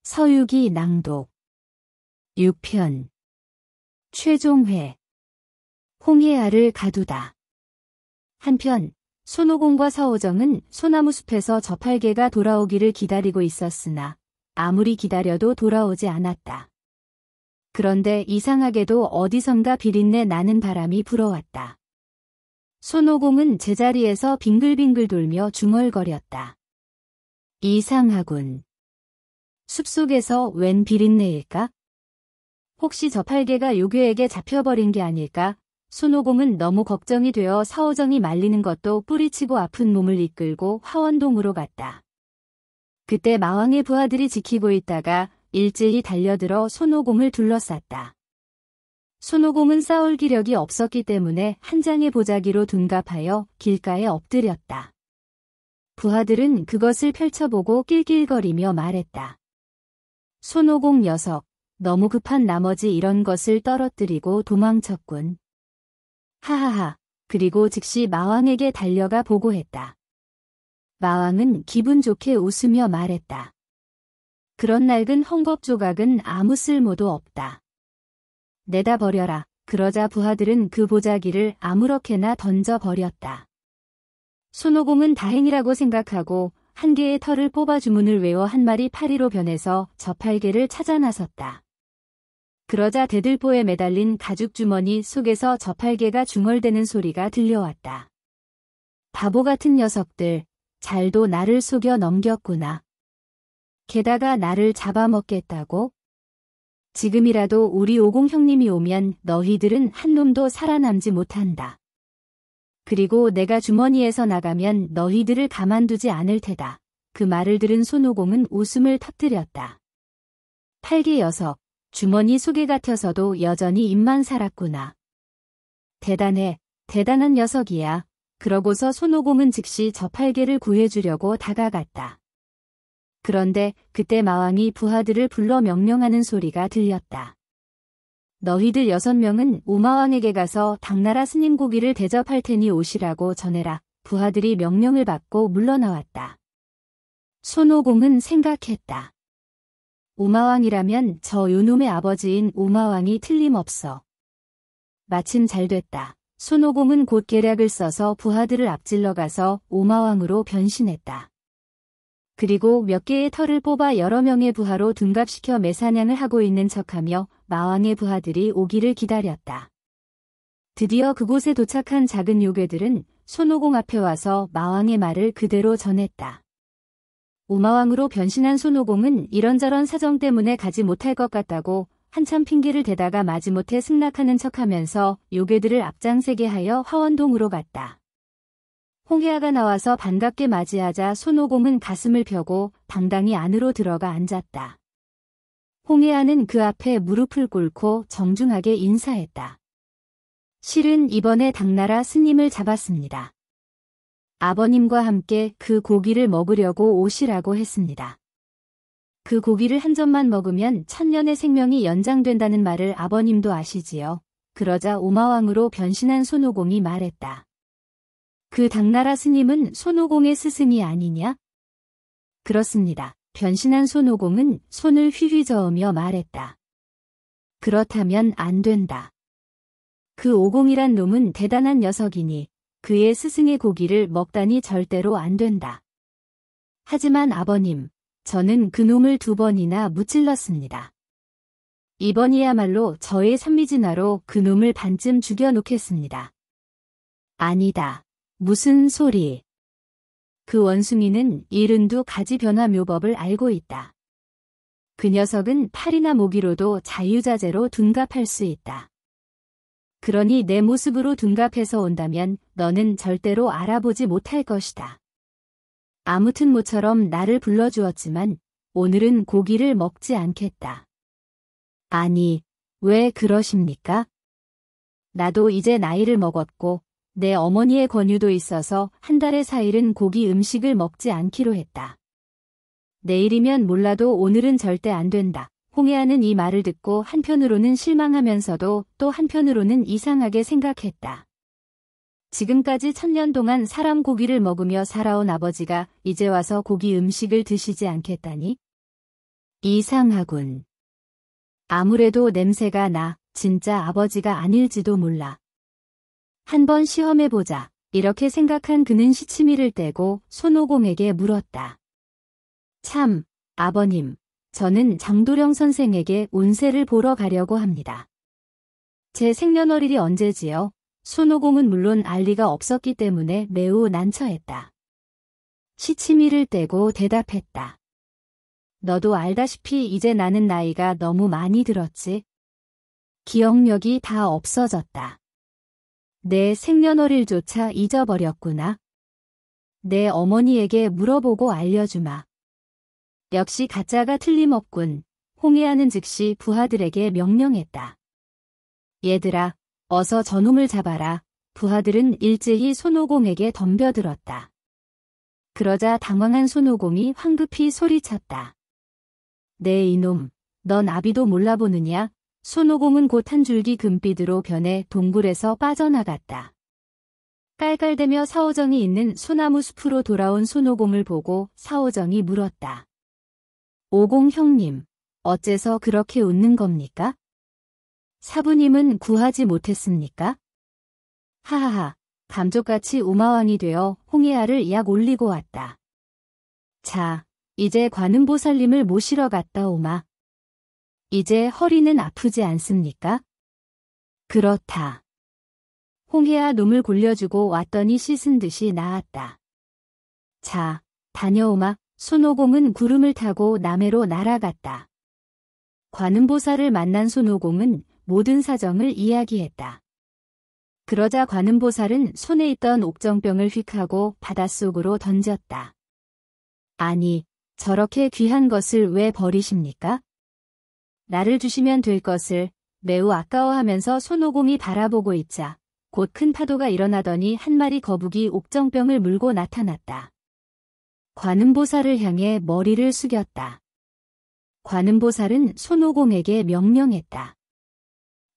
서유기 낭독 6편 최종회 홍해알을 가두다. 한편 손오공과 서오정은 소나무 숲에서 저팔계가 돌아오기를 기다리고 있었으나 아무리 기다려도 돌아오지 않았다. 그런데 이상하게도 어디선가 비린내 나는 바람이 불어왔다. 손오공은 제자리에서 빙글빙글 돌며 중얼거렸다. 이상하군. 숲속에서 웬 비린내일까? 혹시 저팔계가 요괴에게 잡혀버린 게 아닐까? 손오공은 너무 걱정이 되어 서오정이 말리는 것도 뿌리치고 아픈 몸을 이끌고 화원동으로 갔다. 그때 마왕의 부하들이 지키고 있다가 일제히 달려들어 손오공을 둘러쌌다. 손오공은 싸울 기력이 없었기 때문에 한 장의 보자기로 둔갑하여 길가에 엎드렸다. 부하들은 그것을 펼쳐보고 낄낄거리며 말했다. 손오공 녀석, 너무 급한 나머지 이런 것을 떨어뜨리고 도망쳤군. 하하하. 그리고 즉시 마왕에게 달려가 보고했다. 마왕은 기분 좋게 웃으며 말했다. 그런 낡은 헝겊 조각은 아무 쓸모도 없다. 내다 버려라. 그러자 부하들은 그 보자기를 아무렇게나 던져버렸다. 손오공은 다행이라고 생각하고 한 개의 털을 뽑아 주문을 외워 한 마리 파리로 변해서 저팔계를 찾아 나섰다. 그러자 대들보에 매달린 가죽 주머니 속에서 저팔계가 중얼대는 소리가 들려왔다. 바보 같은 녀석들, 잘도 나를 속여 넘겼구나. 게다가 나를 잡아먹겠다고? 지금이라도 우리 오공 형님이 오면 너희들은 한 놈도 살아남지 못한다. 그리고 내가 주머니에서 나가면 너희들을 가만두지 않을 테다. 그 말을 들은 손오공은 웃음을 터뜨렸다. 팔개 녀석, 주머니 속에 갇혀서도 여전히 입만 살았구나. 대단해, 대단한 녀석이야. 그러고서 손오공은 즉시 저팔계를 구해주려고 다가갔다. 그런데 그때 마왕이 부하들을 불러 명령하는 소리가 들렸다. 너희들 6명은 우마왕에게 가서 당나라 스님 고기를 대접할 테니 오시라고 전해라. 부하들이 명령을 받고 물러나왔다. 손오공은 생각했다. 우마왕이라면 저 요놈의 아버지인 우마왕이 틀림없어. 마침 잘됐다. 손오공은 곧 계략을 써서 부하들을 앞질러 가서 우마왕으로 변신했다. 그리고 몇 개의 털을 뽑아 여러 명의 부하로 둔갑시켜 매사냥을 하고 있는 척하며 마왕의 부하들이 오기를 기다렸다. 드디어 그곳에 도착한 작은 요괴들은 손오공 앞에 와서 마왕의 말을 그대로 전했다. 우마왕으로 변신한 손오공은 이런저런 사정 때문에 가지 못할 것 같다고 한참 핑계를 대다가 마지못해 승낙하는 척하면서 요괴들을 앞장세게 하여 화원동으로 갔다. 홍해아가 나와서 반갑게 맞이하자 손오공은 가슴을 펴고 당당히 안으로 들어가 앉았다. 홍해아는 그 앞에 무릎을 꿇고 정중하게 인사했다. 실은 이번에 당나라 스님을 잡았습니다. 아버님과 함께 그 고기를 먹으려고 오시라고 했습니다. 그 고기를 한 점만 먹으면 1000년의 생명이 연장된다는 말을 아버님도 아시지요. 그러자 우마왕으로 변신한 손오공이 말했다. 그 당나라 스님은 손오공의 스승이 아니냐? 그렇습니다. 변신한 손오공은 손을 휘휘 저으며 말했다. 그렇다면 안 된다. 그 오공이란 놈은 대단한 녀석이니 그의 스승의 고기를 먹다니 절대로 안 된다. 하지만 아버님, 저는 그 놈을 2번이나 무찔렀습니다. 이번이야말로 저의 산미진화로 그 놈을 반쯤 죽여놓겠습니다. 아니다. 무슨 소리. 그 원숭이는 72가지 변화 묘법을 알고 있다. 그 녀석은 팔이나 모기로도 자유자재로 둔갑할 수 있다. 그러니 내 모습으로 둔갑해서 온다면 너는 절대로 알아보지 못할 것이다. 아무튼 모처럼 나를 불러주었지만 오늘은 고기를 먹지 않겠다. 아니, 왜 그러십니까? 나도 이제 나이를 먹었고 내 어머니의 권유도 있어서 한 달의 4일은 고기 음식을 먹지 않기로 했다. 내일이면 몰라도 오늘은 절대 안 된다. 홍해아는 이 말을 듣고 한편으로는 실망하면서도 또 한편으로는 이상하게 생각했다. 지금까지 1000년 동안 사람 고기를 먹으며 살아온 아버지가 이제 와서 고기 음식을 드시지 않겠다니? 이상하군. 아무래도 냄새가 나. 진짜 아버지가 아닐지도 몰라. 한번 시험해보자. 이렇게 생각한 그는 시치미를 떼고 손오공에게 물었다. 참, 아버님, 저는 장도령 선생에게 운세를 보러 가려고 합니다. 제 생년월일이 언제지요? 손오공은 물론 알 리가 없었기 때문에 매우 난처했다. 시치미를 떼고 대답했다. 너도 알다시피 이제 나는 나이가 너무 많이 들었지. 기억력이 다 없어졌다. 내 생년월일조차 잊어버렸구나. 내 어머니에게 물어보고 알려주마. 역시 가짜가 틀림없군. 홍해하는 즉시 부하들에게 명령했다. 얘들아, 어서 저놈을 잡아라. 부하들은 일제히 손오공에게 덤벼들었다. 그러자 당황한 손오공이 황급히 소리쳤다. 네 이놈, 넌 아비도 몰라보느냐? 손오공은 곧 한 줄기 금빛으로 변해 동굴에서 빠져나갔다. 깔깔대며 사오정이 있는 소나무 숲으로 돌아온 손오공을 보고 사오정이 물었다. 오공 형님, 어째서 그렇게 웃는 겁니까? 사부님은 구하지 못했습니까? 하하하, 감쪽같이 우마왕이 되어 홍해아를 약 올리고 왔다. 자, 이제 관음보살님을 모시러 갔다 오마. 이제 허리는 아프지 않습니까? 그렇다. 홍해아 놈을 굴려주고 왔더니 씻은 듯이 나았다. 자, 다녀오마. 손오공은 구름을 타고 남해로 날아갔다. 관음보살을 만난 손오공은 모든 사정을 이야기했다. 그러자 관음보살은 손에 있던 옥정병을 휙하고 바닷속으로 던졌다. 아니, 저렇게 귀한 것을 왜 버리십니까? 나를 주시면 될 것을. 매우 아까워하면서 손오공이 바라보고 있자 곧 큰 파도가 일어나더니 한 마리 거북이 옥정병을 물고 나타났다. 관음보살을 향해 머리를 숙였다. 관음보살은 손오공에게 명령했다.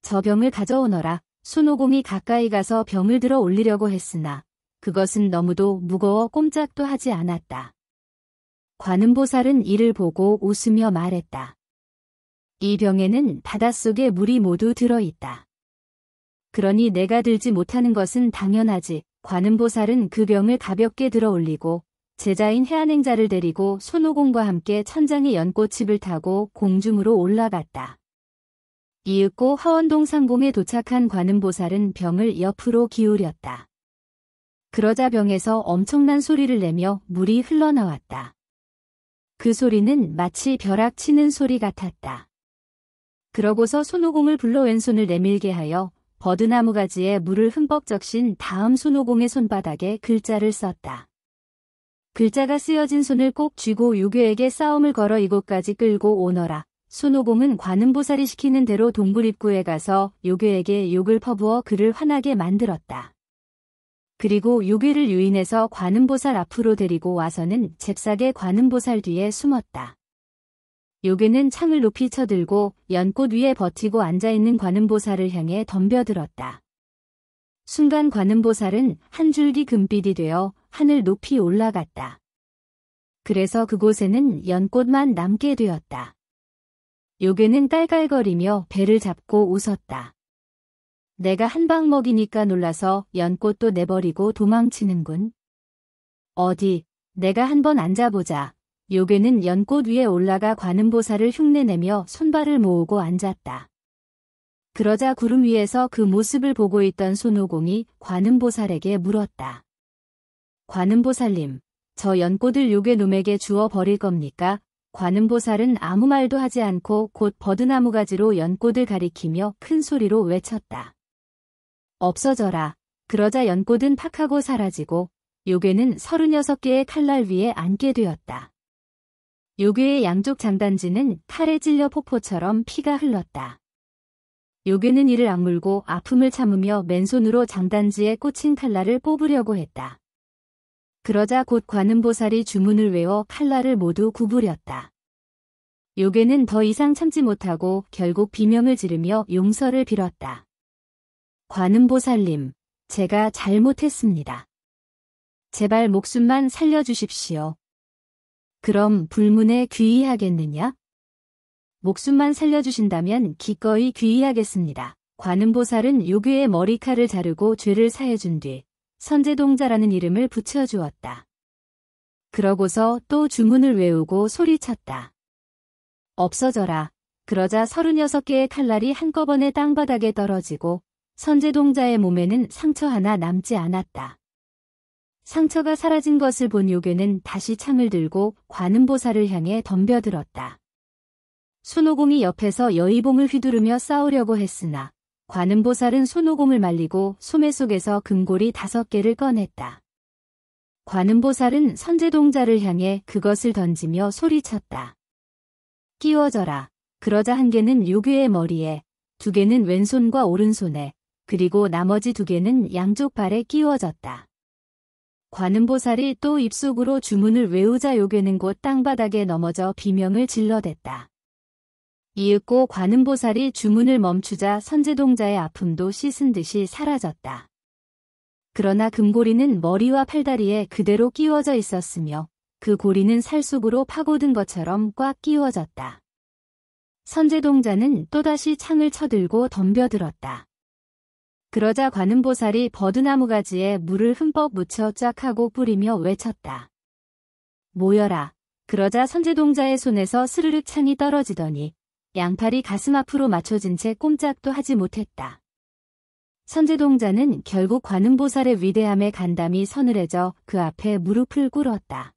저 병을 가져오너라. 손오공이 가까이 가서 병을 들어 올리려고 했으나 그것은 너무도 무거워 꼼짝도 하지 않았다. 관음보살은 이를 보고 웃으며 말했다. 이 병에는 바닷속에 물이 모두 들어있다. 그러니 내가 들지 못하는 것은 당연하지. 관음보살은 그 병을 가볍게 들어 올리고 제자인 해안행자를 데리고 손오공과 함께 천장의 연꽃집을 타고 공중으로 올라갔다. 이윽고 화원동 상봉에 도착한 관음보살은 병을 옆으로 기울였다. 그러자 병에서 엄청난 소리를 내며 물이 흘러나왔다. 그 소리는 마치 벼락 치는 소리 같았다. 그러고서 손오공을 불러 왼손을 내밀게 하여 버드나무 가지에 물을 흠뻑 적신 다음 손오공의 손바닥에 글자를 썼다. 글자가 쓰여진 손을 꼭 쥐고 유교에게 싸움을 걸어 이곳까지 끌고 오너라. 손오공은 관음보살이 시키는 대로 동굴 입구에 가서 유교에게 욕을 퍼부어 그를 화나게 만들었다. 그리고 유교를 유인해서 관음보살 앞으로 데리고 와서는 잽싸게 관음보살 뒤에 숨었다. 요괴는 창을 높이 쳐들고 연꽃 위에 버티고 앉아있는 관음보살을 향해 덤벼들었다. 순간 관음보살은 한 줄기 금빛이 되어 하늘 높이 올라갔다. 그래서 그곳에는 연꽃만 남게 되었다. 요괴는 깔깔거리며 배를 잡고 웃었다. 내가 한 방 먹이니까 놀라서 연꽃도 내버리고 도망치는군. 어디, 내가 한번 앉아보자. 요괴는 연꽃 위에 올라가 관음보살을 흉내내며 손발을 모으고 앉았다. 그러자 구름 위에서 그 모습을 보고 있던 손오공이 관음보살에게 물었다. 관음보살님, 저 연꽃을 요괴놈에게 주어 버릴 겁니까? 관음보살은 아무 말도 하지 않고 곧 버드나무 가지로 연꽃을 가리키며 큰 소리로 외쳤다. 없어져라. 그러자 연꽃은 팍 하고 사라지고 요괴는 36개의 칼날 위에 앉게 되었다. 요괴의 양쪽 장단지는 칼에 찔려 폭포처럼 피가 흘렀다. 요괴는 이를 악물고 아픔을 참으며 맨손으로 장단지에 꽂힌 칼날을 뽑으려고 했다. 그러자 곧 관음보살이 주문을 외워 칼날을 모두 구부렸다. 요괴는 더 이상 참지 못하고 결국 비명을 지르며 용서를 빌었다. 관음보살님, 제가 잘못했습니다. 제발 목숨만 살려주십시오. 그럼 불문에 귀의하겠느냐? 목숨만 살려주신다면 기꺼이 귀의하겠습니다. 관음보살은 요괴의 머리칼을 자르고 죄를 사해준 뒤 선제동자라는 이름을 붙여주었다. 그러고서 또 주문을 외우고 소리쳤다. 없어져라. 그러자 36개의 칼날이 한꺼번에 땅바닥에 떨어지고 선제동자의 몸에는 상처 하나 남지 않았다. 상처가 사라진 것을 본 요괴는 다시 창을 들고 관음보살을 향해 덤벼들었다. 손오공이 옆에서 여의봉을 휘두르며 싸우려고 했으나 관음보살은 손오공을 말리고 소매 속에서 금고리 5개를 꺼냈다. 관음보살은 선제동자를 향해 그것을 던지며 소리쳤다. 끼워져라. 그러자 1개는 요괴의 머리에, 2개는 왼손과 오른손에, 그리고 나머지 2개는 양쪽 발에 끼워졌다. 관음보살이 또 입속으로 주문을 외우자 요괴는 곧 땅바닥에 넘어져 비명을 질러댔다. 이윽고 관음보살이 주문을 멈추자 선제동자의 아픔도 씻은 듯이 사라졌다. 그러나 금고리는 머리와 팔다리에 그대로 끼워져 있었으며 그 고리는 살 속으로 파고든 것처럼 꽉 끼워졌다. 선제동자는 또다시 창을 쳐들고 덤벼들었다. 그러자 관음보살이 버드나무 가지에 물을 흠뻑 묻혀 쫙 하고 뿌리며 외쳤다. 모여라. 그러자 선제동자의 손에서 스르륵 창이 떨어지더니 양팔이 가슴 앞으로 맞춰진 채 꼼짝도 하지 못했다. 선제동자는 결국 관음보살의 위대함에 간담이 서늘해져 그 앞에 무릎을 꿇었다.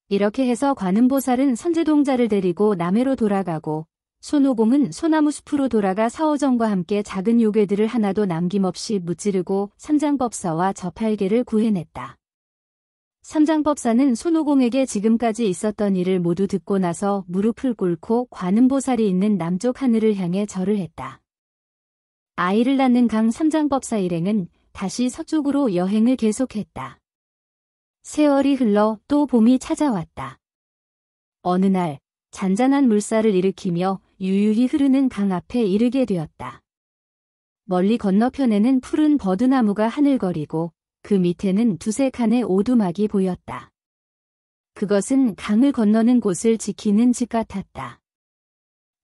이렇게 해서 관음보살은 선제동자를 데리고 남해로 돌아가고 손오공은 소나무 숲으로 돌아가 사오정과 함께 작은 요괴들을 하나도 남김없이 무찌르고 삼장법사와 저팔계를 구해냈다. 삼장법사는 손오공에게 지금까지 있었던 일을 모두 듣고 나서 무릎을 꿇고 관음보살이 있는 남쪽 하늘을 향해 절을 했다. 아이를 낳는 강 삼장법사 일행은 다시 서쪽으로 여행을 계속했다. 세월이 흘러 또 봄이 찾아왔다. 어느 날 잔잔한 물살을 일으키며 유유히 흐르는 강 앞에 이르게 되었다. 멀리 건너편에는 푸른 버드나무가 하늘거리고 그 밑에는 2-3칸의 오두막이 보였다. 그것은 강을 건너는 곳을 지키는 집 같았다.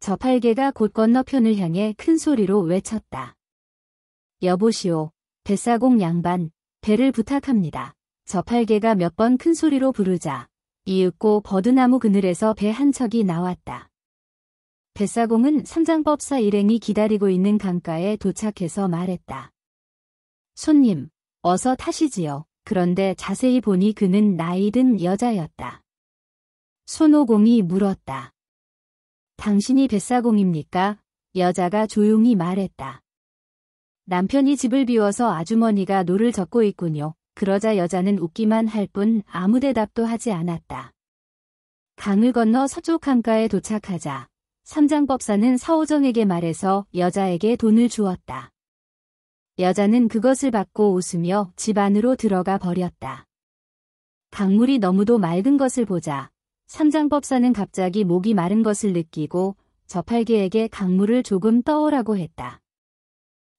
저팔계가 곧 건너편을 향해 큰 소리로 외쳤다. 여보시오, 뱃사공 양반, 배를 부탁합니다. 저팔계가 몇 번 큰 소리로 부르자 이윽고 버드나무 그늘에서 배 한 척이 나왔다. 뱃사공은 삼장법사 일행이 기다리고 있는 강가에 도착해서 말했다. 손님, 어서 타시지요. 그런데 자세히 보니 그는 나이든 여자였다. 손오공이 물었다. 당신이 뱃사공입니까? 여자가 조용히 말했다. 남편이 집을 비워서 아주머니가 노를 젓고 있군요. 그러자 여자는 웃기만 할 뿐 아무 대답도 하지 않았다. 강을 건너 서쪽 강가에 도착하자 삼장법사는 사오정에게 말해서 여자에게 돈을 주었다. 여자는 그것을 받고 웃으며 집 안으로 들어가 버렸다. 강물이 너무도 맑은 것을 보자 삼장법사는 갑자기 목이 마른 것을 느끼고 저팔계에게 강물을 조금 떠오라고 했다.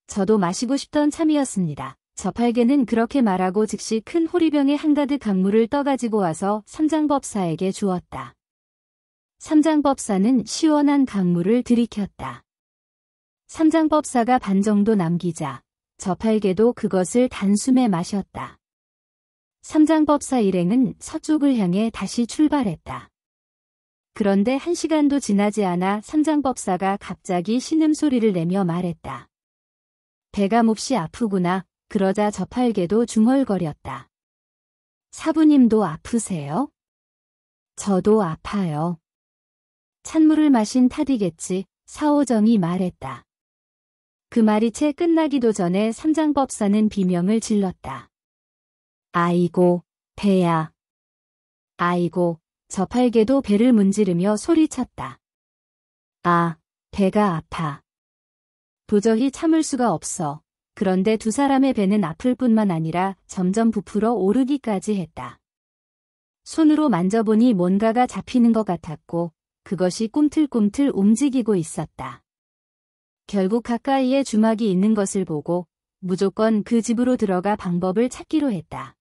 저도 마시고 싶던 참이었습니다. 저팔계는 그렇게 말하고 즉시 큰 호리병에 한가득 강물을 떠가지고 와서 삼장법사에게 주었다. 삼장법사는 시원한 강물을 들이켰다. 삼장법사가 반 정도 남기자 저팔계도 그것을 단숨에 마셨다. 삼장법사 일행은 서쪽을 향해 다시 출발했다. 그런데 1시간도 지나지 않아 삼장법사가 갑자기 신음소리를 내며 말했다. 배가 몹시 아프구나. 그러자 저팔계도 중얼거렸다. 사부님도 아프세요? 저도 아파요. 찬물을 마신 탓이겠지. 사오정이 말했다. 그 말이 채 끝나기도 전에 삼장법사는 비명을 질렀다. 아이고, 배야. 아이고, 저팔계도 배를 문지르며 소리쳤다. 아, 배가 아파. 도저히 참을 수가 없어. 그런데 두 사람의 배는 아플 뿐만 아니라 점점 부풀어 오르기까지 했다. 손으로 만져보니 뭔가가 잡히는 것 같았고 그것이 꿈틀꿈틀 움직이고 있었다. 결국 가까이에 주막이 있는 것을 보고 무조건 그 집으로 들어가 방법을 찾기로 했다.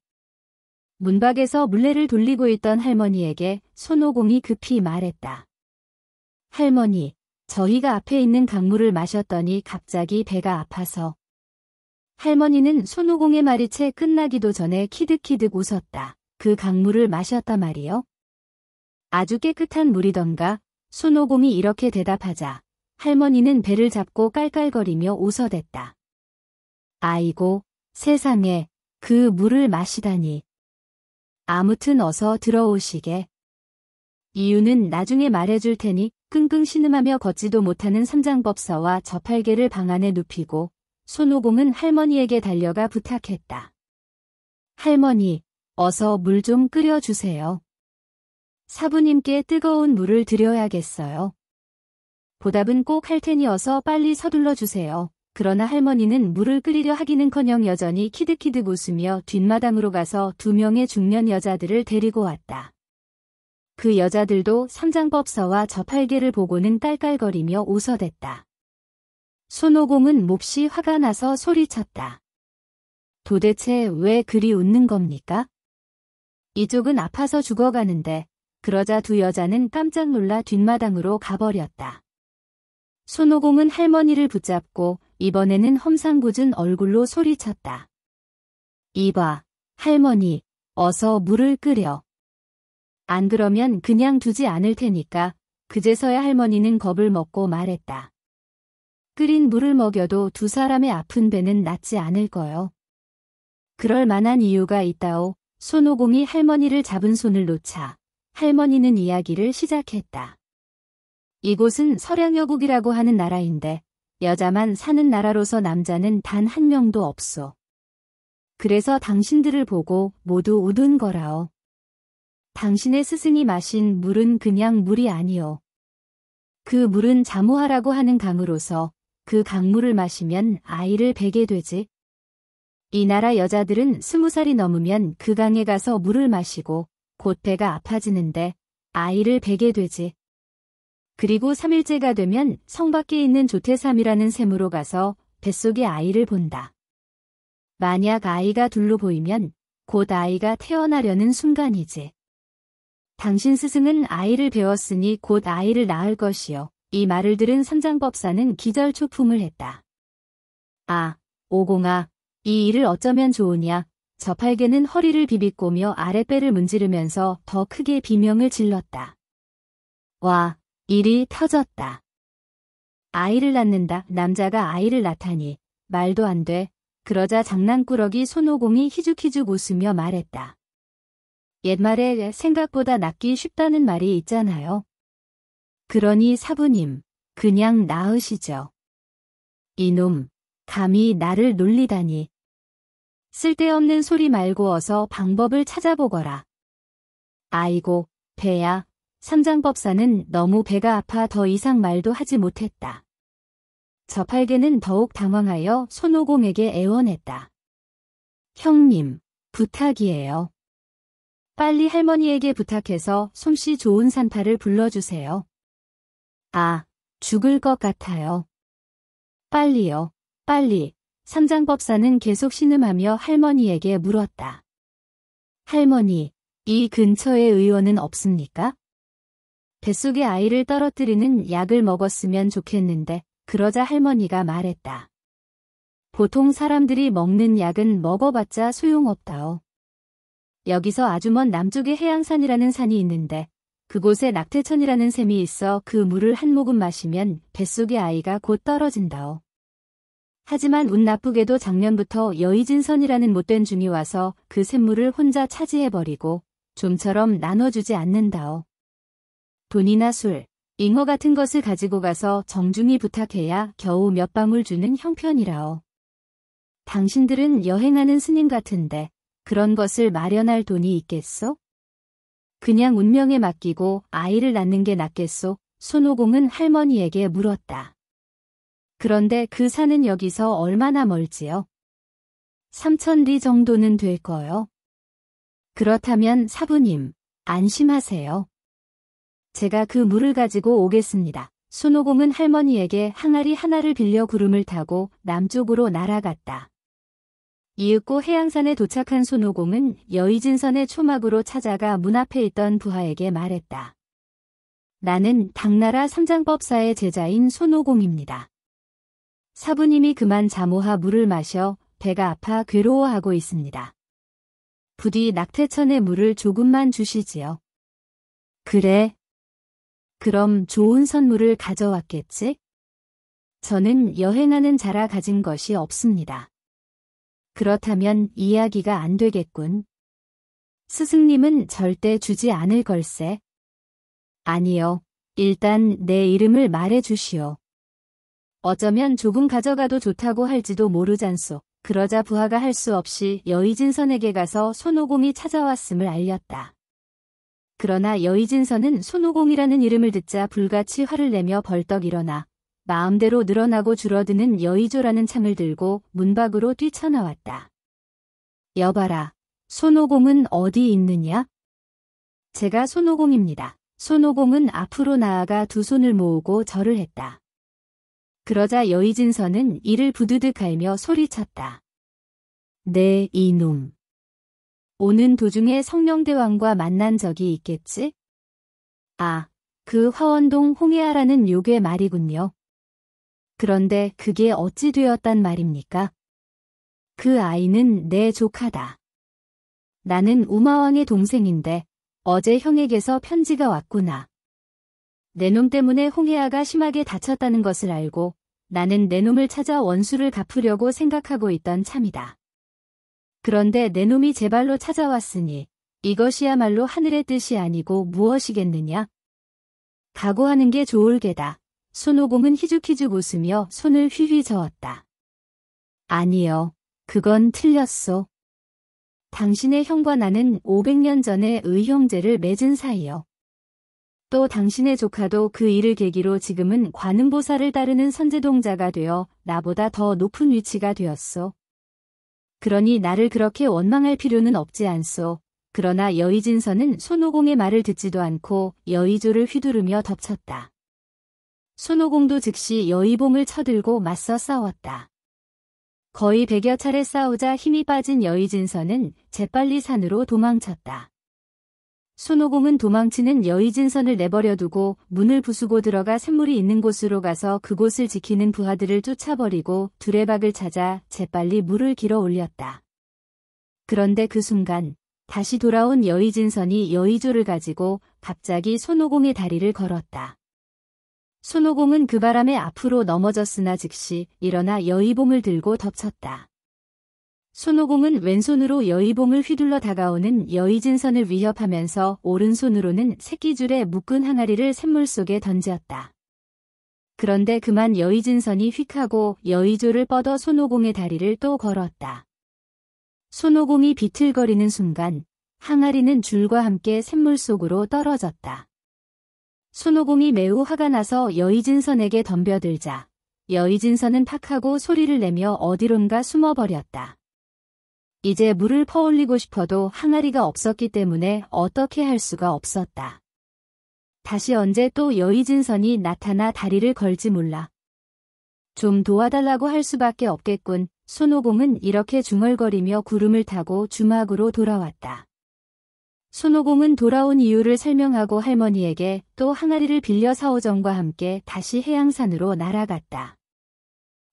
문밖에서 물레를 돌리고 있던 할머니에게 손오공이 급히 말했다. 할머니, 저희가 앞에 있는 강물을 마셨더니 갑자기 배가 아파서. 할머니는 손오공의 말이 채 끝나기도 전에 키득키득 웃었다. 그 강물을 마셨다 말이요? 아주 깨끗한 물이던가? 손오공이 이렇게 대답하자 할머니는 배를 잡고 깔깔거리며 웃어댔다. 아이고, 세상에, 그 물을 마시다니. 아무튼 어서 들어오시게. 이유는 나중에 말해줄 테니 끙끙 신음하며 걷지도 못하는 삼장법사와 저팔계를 방 안에 눕히고 손오공은 할머니에게 달려가 부탁했다. 할머니, 어서 물 좀 끓여주세요. 사부님께 뜨거운 물을 드려야겠어요. 보답은 꼭 할 테니 어서 빨리 서둘러 주세요. 그러나 할머니는 물을 끓이려 하기는커녕 여전히 키득키득 웃으며 뒷마당으로 가서 2명의 중년 여자들을 데리고 왔다. 그 여자들도 삼장법사와 저팔계를 보고는 깔깔거리며 웃어댔다. 손오공은 몹시 화가 나서 소리쳤다. 도대체 왜 그리 웃는 겁니까? 이쪽은 아파서 죽어가는데. 그러자 2 여자는 깜짝 놀라 뒷마당으로 가버렸다. 손오공은 할머니를 붙잡고 이번에는 험상궂은 얼굴로 소리쳤다. 이봐, 할머니, 어서 물을 끓여. 안 그러면 그냥 두지 않을 테니까. 그제서야 할머니는 겁을 먹고 말했다. 끓인 물을 먹여도 2 사람의 아픈 배는 낫지 않을 거요. 그럴 만한 이유가 있다오. 손오공이 할머니를 잡은 손을 놓자 할머니는 이야기를 시작했다. 이곳은 서량여국이라고 하는 나라인데 여자만 사는 나라로서 남자는 단 1명도 없소. 그래서 당신들을 보고 모두 웃은 거라오. 당신의 스승이 마신 물은 그냥 물이 아니오. 그 물은 자모하라고 하는 강으로서 그 강물을 마시면 아이를 베게 되지. 이 나라 여자들은 20살이 넘으면 그 강에 가서 물을 마시고 곧 배가 아파지는데 아이를 베게 되지. 그리고 3일째가 되면 성 밖에 있는 조태삼이라는 샘으로 가서 뱃속에 아이를 본다. 만약 아이가 둘로 보이면 곧 아이가 태어나려는 순간이지. 당신 스승은 아이를 배웠으니 곧 아이를 낳을 것이요. 이 말을 들은 삼장법사는 기절초풍을 했다. 아, 오공아, 이 일을 어쩌면 좋으냐. 저팔계는 허리를 비비꼬며 아랫배를 문지르면서 더 크게 비명을 질렀다. 와, 일이 터졌다. 아이를 낳는다. 남자가 아이를 낳다니. 말도 안 돼. 그러자 장난꾸러기 손오공이 희죽희죽 웃으며 말했다. 옛말에 생각보다 낳기 쉽다는 말이 있잖아요. 그러니 사부님, 그냥 낳으시죠. 이놈, 감히 나를 놀리다니. 쓸데없는 소리 말고 어서 방법을 찾아보거라. 아이고, 배야. 삼장법사는 너무 배가 아파 더 이상 말도 하지 못했다. 저팔계는 더욱 당황하여 손오공에게 애원했다. 형님, 부탁이에요. 빨리 할머니에게 부탁해서 솜씨 좋은 산파를 불러주세요. 아, 죽을 것 같아요. 빨리요, 빨리. 삼장법사는 계속 신음하며 할머니에게 물었다. 할머니, 이 근처에 의원은 없습니까? 뱃속에 아이를 떨어뜨리는 약을 먹었으면 좋겠는데. 그러자 할머니가 말했다. 보통 사람들이 먹는 약은 먹어봤자 소용없다오. 여기서 아주 먼 남쪽에 해양산이라는 산이 있는데 그곳에 낙태천이라는 샘이 있어 그 물을 한 모금 마시면 뱃속의 아이가 곧 떨어진다오. 하지만 운 나쁘게도 작년부터 여의진선이라는 못된 중이 와서 그 샘물을 혼자 차지해버리고 좀처럼 나눠주지 않는다오. 돈이나 술, 잉어 같은 것을 가지고 가서 정중히 부탁해야 겨우 몇 방울 주는 형편이라오. 당신들은 여행하는 스님 같은데 그런 것을 마련할 돈이 있겠소? 그냥 운명에 맡기고 아이를 낳는 게 낫겠소? 손오공은 할머니에게 물었다. 그런데 그 산은 여기서 얼마나 멀지요? 3000리 정도는 될 거요. 그렇다면 사부님, 안심하세요. 제가 그 물을 가지고 오겠습니다. 손오공은 할머니에게 항아리 하나를 빌려 구름을 타고 남쪽으로 날아갔다. 이윽고 해양산에 도착한 손오공은 여의진선의 초막으로 찾아가 문 앞에 있던 부하에게 말했다. 나는 당나라 상장법사의 제자인 손오공입니다. 사부님이 그만 자모하 물을 마셔 배가 아파 괴로워하고 있습니다. 부디 낙태천의 물을 조금만 주시지요. 그래. 그럼 좋은 선물을 가져왔겠지? 저는 여행하는 자라 가진 것이 없습니다. 그렇다면 이야기가 안 되겠군. 스승님은 절대 주지 않을 걸세. 아니요. 일단 내 이름을 말해 주시오. 어쩌면 조금 가져가도 좋다고 할지도 모르잖소. 그러자 부하가 할 수 없이 여의진선에게 가서 손오공이 찾아왔음을 알렸다. 그러나 여의진선은 손오공이라는 이름을 듣자 불같이 화를 내며 벌떡 일어나 마음대로 늘어나고 줄어드는 여의조라는 창을 들고 문 밖으로 뛰쳐나왔다. 여봐라, 손오공은 어디 있느냐? 제가 손오공입니다. 손오공은 앞으로 나아가 두 손을 모으고 절을 했다. 그러자 여의진선은 이를 부드득 갈며 소리쳤다. 네, 이놈. 오는 도중에 성령대왕과 만난 적이 있겠지? 아, 그 화원동 홍해아라는 요괴 말이군요. 그런데 그게 어찌 되었단 말입니까? 그 아이는 내 조카다. 나는 우마왕의 동생인데 어제 형에게서 편지가 왔구나. 내 놈 때문에 홍해아가 심하게 다쳤다는 것을 알고 나는 내 놈을 찾아 원수를 갚으려고 생각하고 있던 참이다. 그런데 내 놈이 제 발로 찾아왔으니 이것이야말로 하늘의 뜻이 아니고 무엇이겠느냐? 각오하는 게 좋을 게다. 손오공은 희죽희죽 웃으며 손을 휘휘 저었다. 아니요. 그건 틀렸소. 당신의 형과 나는 500년 전에 의형제를 맺은 사이요. 또 당신의 조카도 그 일을 계기로 지금은 관음보살을 따르는 선제동자가 되어 나보다 더 높은 위치가 되었소. 그러니 나를 그렇게 원망할 필요는 없지 않소. 그러나 여의진선은 손오공의 말을 듣지도 않고 여의조를 휘두르며 덮쳤다. 손오공도 즉시 여의봉을 쳐들고 맞서 싸웠다. 거의 100여 차례 싸우자 힘이 빠진 여의진선은 재빨리 산으로 도망쳤다. 손오공은 도망치는 여의진선을 내버려 두고 문을 부수고 들어가 샘물이 있는 곳으로 가서 그곳을 지키는 부하들을 쫓아버리고 두레박을 찾아 재빨리 물을 길어 올렸다. 그런데 그 순간 다시 돌아온 여의진선이 여의조를 가지고 갑자기 손오공의 다리를 걸었다. 손오공은 그 바람에 앞으로 넘어졌으나 즉시 일어나 여의봉을 들고 덮쳤다. 손오공은 왼손으로 여의봉을 휘둘러 다가오는 여의진선을 위협하면서 오른손으로는 새끼줄에 묶은 항아리를 샘물 속에 던졌다. 그런데 그만 여의진선이 휙하고 여의조를 뻗어 손오공의 다리를 또 걸었다. 손오공이 비틀거리는 순간 항아리는 줄과 함께 샘물 속으로 떨어졌다. 손오공이 매우 화가 나서 여의진선에게 덤벼들자 여의진선은 팍하고 소리를 내며 어디론가 숨어버렸다. 이제 물을 퍼올리고 싶어도 항아리가 없었기 때문에 어떻게 할 수가 없었다. 다시 언제 또 여의진선이 나타나 다리를 걸지 몰라. 좀 도와달라고 할 수밖에 없겠군. 손오공은 이렇게 중얼거리며 구름을 타고 주막으로 돌아왔다. 손오공은 돌아온 이유를 설명하고 할머니에게 또 항아리를 빌려 사오정과 함께 다시 해양산으로 날아갔다.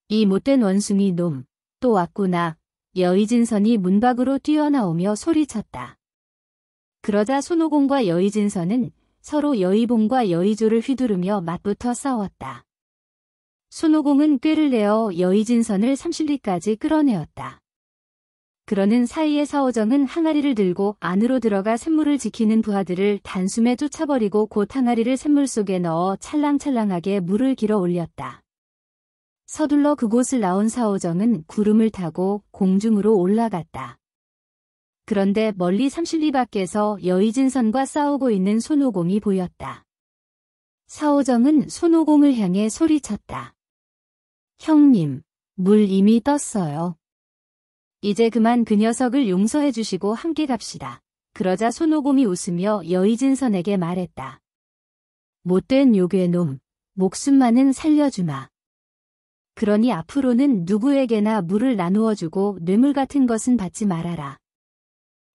이 못된 원숭이 놈, 또 왔구나. 여의진선이 문 밖으로 뛰어나오며 소리쳤다. 그러자 손오공과 여의진선은 서로 여의봉과 여의조를 휘두르며 맞붙어 싸웠다. 손오공은 꾀를 내어 여의진선을 30리까지 끌어내었다. 그러는 사이에 사오정은 항아리를 들고 안으로 들어가 샘물을 지키는 부하들을 단숨에 쫓아버리고 곧 항아리를 샘물 속에 넣어 찰랑찰랑하게 물을 길어 올렸다. 서둘러 그곳을 나온 사오정은 구름을 타고 공중으로 올라갔다. 그런데 멀리 30리 밖에서 여의진선과 싸우고 있는 손오공이 보였다. 사오정은 손오공을 향해 소리쳤다. 형님, 물 이미 떴어요. 이제 그만 그 녀석을 용서해 주시고 함께 갑시다. 그러자 손오공이 웃으며 여의진선에게 말했다. 못된 요괴놈, 목숨만은 살려주마. 그러니 앞으로는 누구에게나 물을 나누어 주고 뇌물 같은 것은 받지 말아라.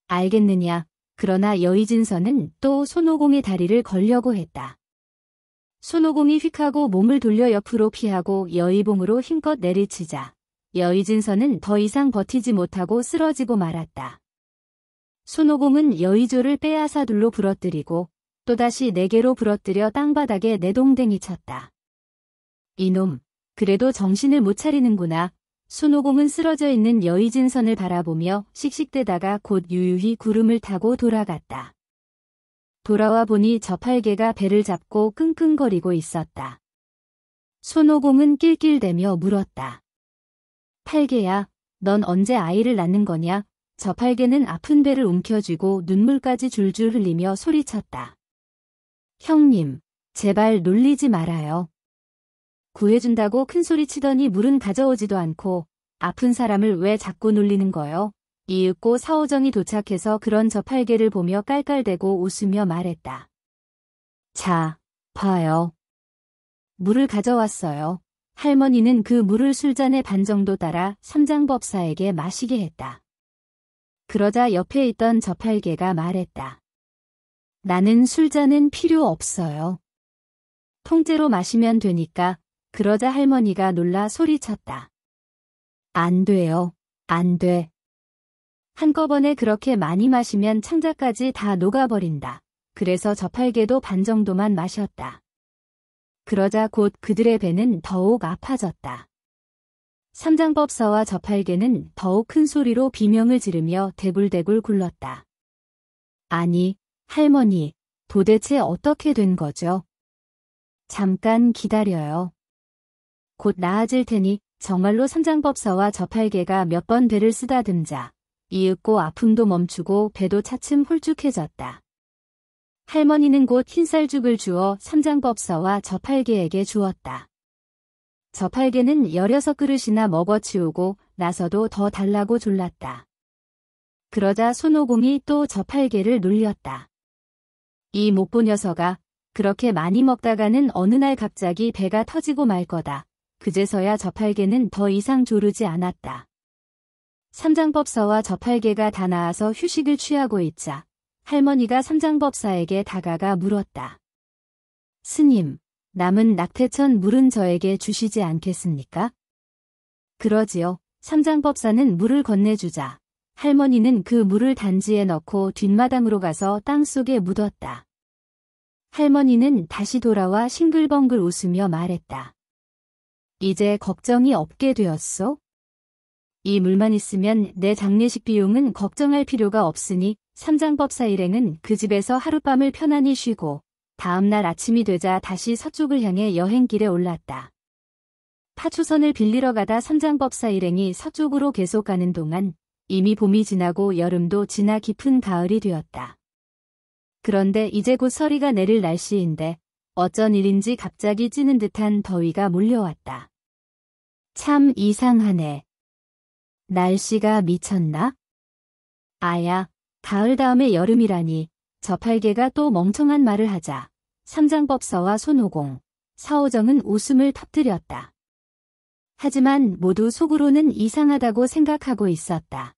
알겠느냐? 그러나 여의진선은 또 손오공의 다리를 걸려고 했다. 손오공이 휙하고 몸을 돌려 옆으로 피하고 여의봉으로 힘껏 내리치자 여의진선은 더 이상 버티지 못하고 쓰러지고 말았다. 손오공은 여의조를 빼앗아 둘로 부러뜨리고 또다시 네 개로 부러뜨려 땅바닥에 내동댕이 쳤다. 이놈, 그래도 정신을 못 차리는구나. 손오공은 쓰러져 있는 여의진선을 바라보며 씩씩대다가 곧 유유히 구름을 타고 돌아갔다. 돌아와 보니 저팔계가 배를 잡고 끙끙거리고 있었다. 손오공은 낄낄대며 물었다. 팔계야, 넌 언제 아이를 낳는 거냐? 저팔계는 아픈 배를 움켜쥐고 눈물까지 줄줄 흘리며 소리쳤다. 형님, 제발 놀리지 말아요. 구해준다고 큰소리치더니 물은 가져오지도 않고 아픈 사람을 왜 자꾸 놀리는 거요? 이윽고 사오정이 도착해서 그런 저팔계를 보며 깔깔대고 웃으며 말했다. 자, 봐요. 물을 가져왔어요. 할머니는 그 물을 술잔의 반 정도 따라 삼장법사에게 마시게 했다. 그러자 옆에 있던 저팔계가 말했다. 나는 술잔은 필요 없어요. 통째로 마시면 되니까. 그러자 할머니가 놀라 소리쳤다. 안 돼요. 안 돼. 한꺼번에 그렇게 많이 마시면 창자까지 다 녹아버린다. 그래서 저팔계도 반 정도만 마셨다. 그러자 곧 그들의 배는 더욱 아파졌다. 삼장법사와 저팔계는 더욱 큰 소리로 비명을 지르며 대굴대굴 굴렀다. 아니, 할머니, 도대체 어떻게 된 거죠? 잠깐 기다려요. 곧 나아질 테니 정말로 삼장법사와 저팔계가 몇 번 배를 쓰다듬자 이윽고 아픔도 멈추고 배도 차츰 홀쭉해졌다. 할머니는 곧 흰쌀죽을 주어 삼장법사와 저팔계에게 주었다. 저팔계는 16그릇이나 먹어치우고 나서도 더 달라고 졸랐다. 그러자 손오공이 또 저팔계를 놀렸다. 이 못보 녀석아, 그렇게 많이 먹다가는 어느 날 갑자기 배가 터지고 말 거다. 그제서야 저팔계는 더 이상 조르지 않았다. 삼장법사와 저팔계가 다 나아서 휴식을 취하고 있자 할머니가 삼장법사에게 다가가 물었다. 스님, 남은 낙태천 물은 저에게 주시지 않겠습니까? 그러지요. 삼장법사는 물을 건네주자 할머니는 그 물을 단지에 넣고 뒷마당으로 가서 땅속에 묻었다. 할머니는 다시 돌아와 싱글벙글 웃으며 말했다. 이제 걱정이 없게 되었소? 이 물만 있으면 내 장례식 비용은 걱정할 필요가 없으니 삼장법사 일행은 그 집에서 하룻밤을 편안히 쉬고 다음날 아침이 되자 다시 서쪽을 향해 여행길에 올랐다. 파초선을 빌리러 가다 삼장법사 일행이 서쪽으로 계속 가는 동안 이미 봄이 지나고 여름도 지나 깊은 가을이 되었다. 그런데 이제 곧 서리가 내릴 날씨인데 어쩐 일인지 갑자기 찌는 듯한 더위가 몰려왔다. 참 이상하네. 날씨가 미쳤나? 아야, 가을 다음에 여름이라니. 저팔계가 또 멍청한 말을 하자 삼장법사와 손오공, 사오정은 웃음을 터뜨렸다. 하지만 모두 속으로는 이상하다고 생각하고 있었다.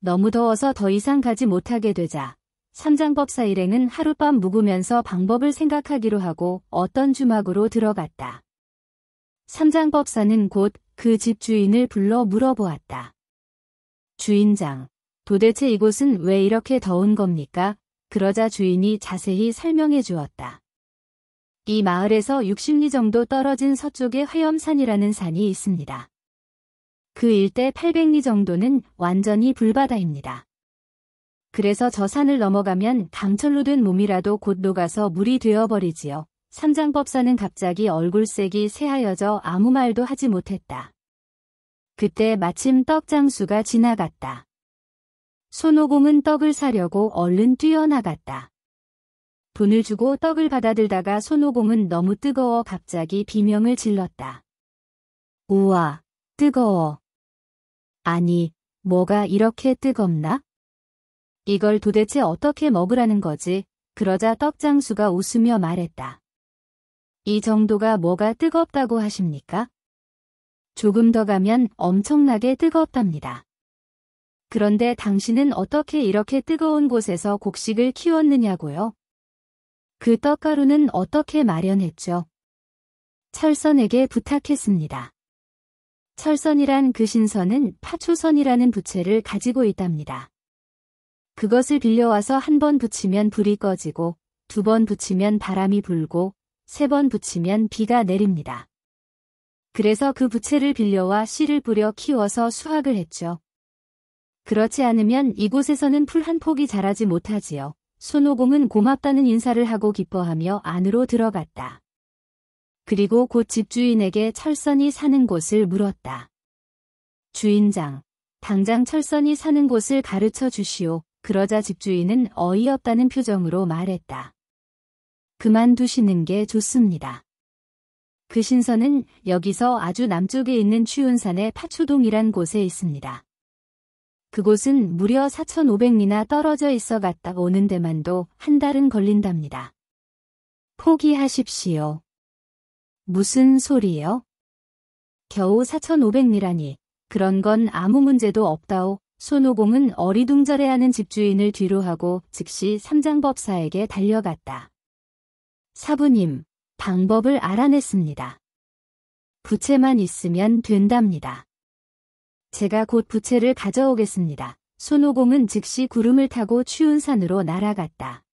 너무 더워서 더 이상 가지 못하게 되자 삼장법사 일행은 하룻밤 묵으면서 방법을 생각하기로 하고 어떤 주막으로 들어갔다. 삼장법사는 곧 그 집 주인을 불러 물어보았다. 주인장, 도대체 이곳은 왜 이렇게 더운 겁니까? 그러자 주인이 자세히 설명해 주었다. 이 마을에서 60리 정도 떨어진 서쪽에 화염산이라는 산이 있습니다. 그 일대 800리 정도는 완전히 불바다입니다. 그래서 저 산을 넘어가면 강철로 된 몸이라도 곧 녹아서 물이 되어버리지요. 삼장법사는 갑자기 얼굴색이 새하여져 아무 말도 하지 못했다. 그때 마침 떡장수가 지나갔다. 손오공은 떡을 사려고 얼른 뛰어나갔다. 돈을 주고 떡을 받아들다가 손오공은 너무 뜨거워 갑자기 비명을 질렀다. 우와, 뜨거워. 아니, 뭐가 이렇게 뜨겁나? 이걸 도대체 어떻게 먹으라는 거지? 그러자 떡장수가 웃으며 말했다. 이 정도가 뭐가 뜨겁다고 하십니까? 조금 더 가면 엄청나게 뜨겁답니다. 그런데 당신은 어떻게 이렇게 뜨거운 곳에서 곡식을 키웠느냐고요? 그 떡가루는 어떻게 마련했죠? 철선에게 부탁했습니다. 철선이란 그 신선은 파초선이라는 부채를 가지고 있답니다. 그것을 빌려와서 한 번 붙이면 불이 꺼지고, 2번 붙이면 바람이 불고, 3번 붙이면 비가 내립니다. 그래서 그 부채를 빌려와 씨를 뿌려 키워서 수확을 했죠. 그렇지 않으면 이곳에서는 풀 한 폭이 자라지 못하지요. 손오공은 고맙다는 인사를 하고 기뻐하며 안으로 들어갔다. 그리고 곧 집주인에게 철선이 사는 곳을 물었다. 주인장, 당장 철선이 사는 곳을 가르쳐 주시오. 그러자 집주인은 어이없다는 표정으로 말했다. 그만두시는 게 좋습니다. 그 신선은 여기서 아주 남쪽에 있는 취운산의 파초동이란 곳에 있습니다. 그곳은 무려 4,500리나 떨어져 있어 갔다 오는 데만도 한 달은 걸린답니다. 포기하십시오. 무슨 소리요? 겨우 4,500리라니. 그런 건 아무 문제도 없다오. 손오공은 어리둥절해하는 집주인을 뒤로하고 즉시 삼장법사에게 달려갔다. 사부님, 방법을 알아냈습니다. 부채만 있으면 된답니다. 제가 곧 부채를 가져오겠습니다. 손오공은 즉시 구름을 타고 취운산으로 날아갔다.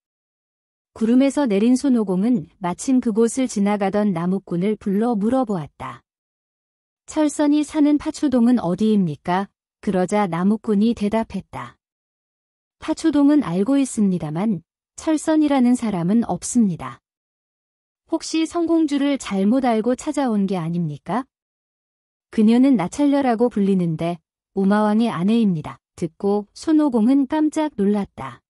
구름에서 내린 손오공은 마침 그곳을 지나가던 나무꾼을 불러 물어보았다. 철선이 사는 파초동은 어디입니까? 그러자 나무꾼이 대답했다. 파초동은 알고 있습니다만 철선이라는 사람은 없습니다. 혹시 성공주를 잘못 알고 찾아온 게 아닙니까? 그녀는 나찰녀라고 불리는데 우마왕의 아내입니다. 듣고 손오공은 깜짝 놀랐다.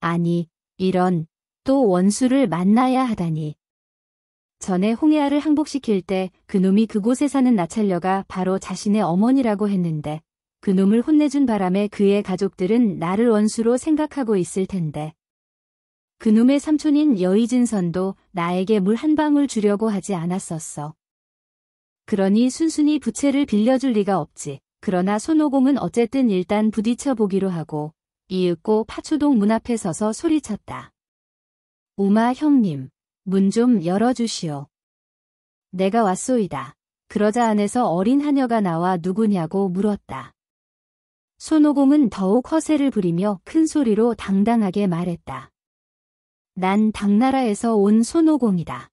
아니, 이런, 또 원수를 만나야 하다니. 전에 홍해아를 항복시킬 때 그놈이 그곳에 사는 나찰녀가 바로 자신의 어머니라고 했는데 그놈을 혼내준 바람에 그의 가족들은 나를 원수로 생각하고 있을 텐데. 그놈의 삼촌인 여의진선도 나에게 물 한 방울 주려고 하지 않았었어. 그러니 순순히 부채를 빌려줄 리가 없지. 그러나 손오공은 어쨌든 일단 부딪혀 보기로 하고 이윽고 파초동 문 앞에 서서 소리쳤다. 우마 형님, 문 좀 열어주시오. 내가 왔소이다. 그러자 안에서 어린 하녀가 나와 누구냐고 물었다. 손오공은 더욱 허세를 부리며 큰 소리로 당당하게 말했다. 난 당나라에서 온 손오공이다.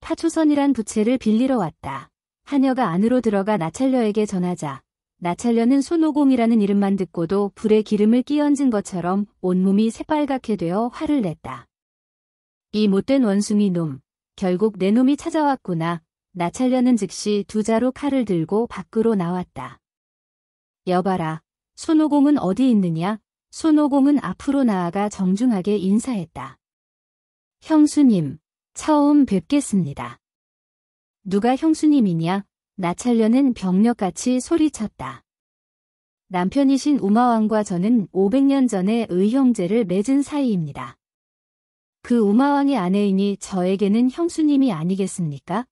파초선이란 부채를 빌리러 왔다. 하녀가 안으로 들어가 나찰녀에게 전하자 나찰녀는 손오공이라는 이름만 듣고도 불에 기름을 끼얹은 것처럼 온몸이 새빨갛게 되어 화를 냈다. 이 못된 원숭이 놈, 결국 내 놈이 찾아왔구나. 나찰녀는 즉시 두 자루 칼을 들고 밖으로 나왔다. 여봐라, 손오공은 어디 있느냐? 손오공은 앞으로 나아가 정중하게 인사했다. 형수님, 처음 뵙겠습니다. 누가 형수님이냐? 나찰녀는 병력같이 소리쳤다. 남편이신 우마왕과 저는 500년 전에 의형제를 맺은 사이입니다. 그 우마왕의 아내이니 저에게는 형수님이 아니겠습니까?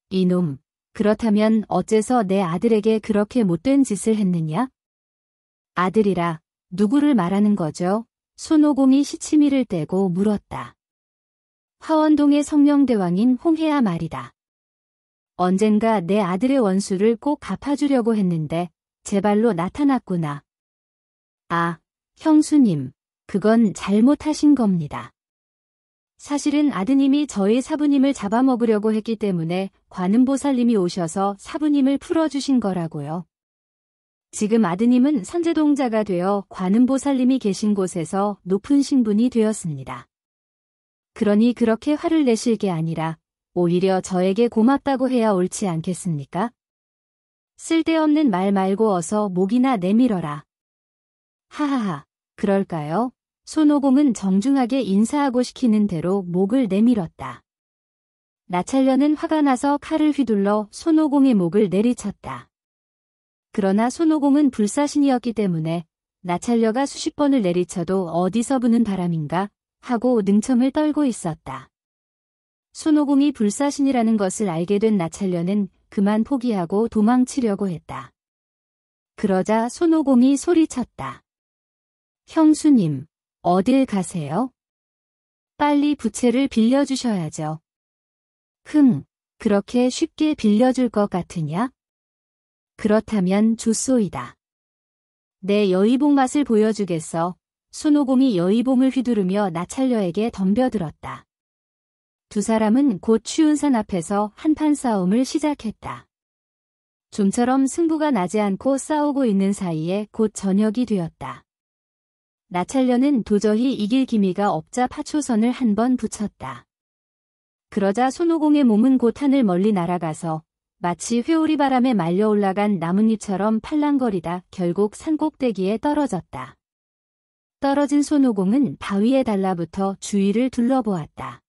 이놈, 그렇다면 어째서 내 아들에게 그렇게 못된 짓을 했느냐? 아들이라, 누구를 말하는 거죠? 손오공이 시치미를 떼고 물었다. 화원동의 성명대왕인 홍해아 말이다. 언젠가 내 아들의 원수를 꼭 갚아주려고 했는데 제 발로 나타났구나. 아, 형수님, 그건 잘못하신 겁니다. 사실은 아드님이 저희 사부님을 잡아먹으려고 했기 때문에 관음보살님이 오셔서 사부님을 풀어주신 거라고요. 지금 아드님은 선제동자가 되어 관음보살님이 계신 곳에서 높은 신분이 되었습니다. 그러니 그렇게 화를 내실 게 아니라 오히려 저에게 고맙다고 해야 옳지 않겠습니까? 쓸데없는 말 말고 어서 목이나 내밀어라. 하하하, 그럴까요? 손오공은 정중하게 인사하고 시키는 대로 목을 내밀었다. 나찰녀는 화가 나서 칼을 휘둘러 손오공의 목을 내리쳤다. 그러나 손오공은 불사신이었기 때문에 나찰녀가 수십 번을 내리쳐도 어디서 부는 바람인가 하고 능청을 떨고 있었다. 손오공이 불사신이라는 것을 알게 된 나찰녀는 그만 포기하고 도망치려고 했다. 그러자 손오공이 소리쳤다. 형수님, 어딜 가세요? 빨리 부채를 빌려주셔야죠. 그렇게 쉽게 빌려줄 것 같으냐? 그렇다면 좋소이다. 내 여의봉 맛을 보여주겠어. 손오공이 여의봉을 휘두르며 나찰녀에게 덤벼들었다. 두 사람은 곧 추운산 앞에서 한판 싸움을 시작했다. 좀처럼 승부가 나지 않고 싸우고 있는 사이에 곧 저녁이 되었다. 나찰녀는 도저히 이길 기미가 없자 파초선을 한 번 붙였다. 그러자 손오공의 몸은 곧 하늘 멀리 날아가서 마치 회오리 바람에 말려 올라간 나뭇잎처럼 팔랑거리다 결국 산꼭대기에 떨어졌다. 떨어진 손오공은 바위에 달라붙어 주위를 둘러보았다.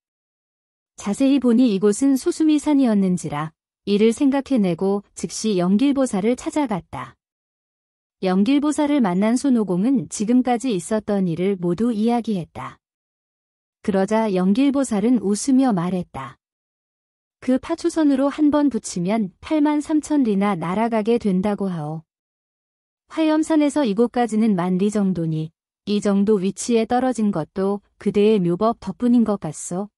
자세히 보니 이곳은 소수미 산이었는지라 이를 생각해내고 즉시 영길보살을 찾아갔다. 영길보살을 만난 손오공은 지금까지 있었던 일을 모두 이야기했다. 그러자 영길보살은 웃으며 말했다. 그 파초선으로 한 번 붙이면 83,000리나 날아가게 된다고 하오. 화염산에서 이곳까지는 10,000리 정도니 이 정도 위치에 떨어진 것도 그대의 묘법 덕분인 것 같소.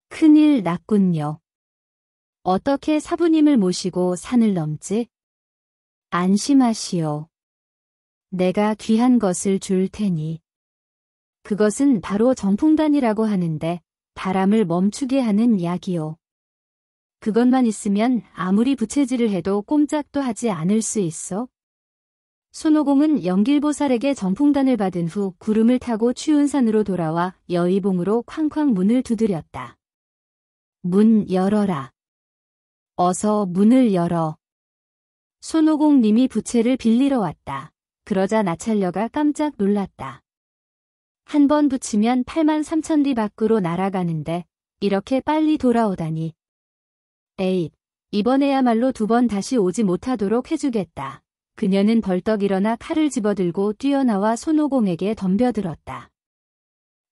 큰일 났군요. 어떻게 사부님을 모시고 산을 넘지? 안심하시오. 내가 귀한 것을 줄 테니. 그것은 바로 정풍단이라고 하는데 바람을 멈추게 하는 약이오. 그것만 있으면 아무리 부채질을 해도 꼼짝도 하지 않을 수 있어. 손오공은 영길보살에게 정풍단을 받은 후 구름을 타고 추운산으로 돌아와 여의봉으로 쾅쾅 문을 두드렸다. 문 열어라. 어서 문을 열어. 손오공님이 부채를 빌리러 왔다. 그러자 나찰녀가 깜짝 놀랐다. 한 번 붙이면 83,000리 밖으로 날아가는데 이렇게 빨리 돌아오다니. 에잇, 이번에야말로 2번 다시 오지 못하도록 해주겠다. 그녀는 벌떡 일어나 칼을 집어들고 뛰어나와 손오공에게 덤벼들었다.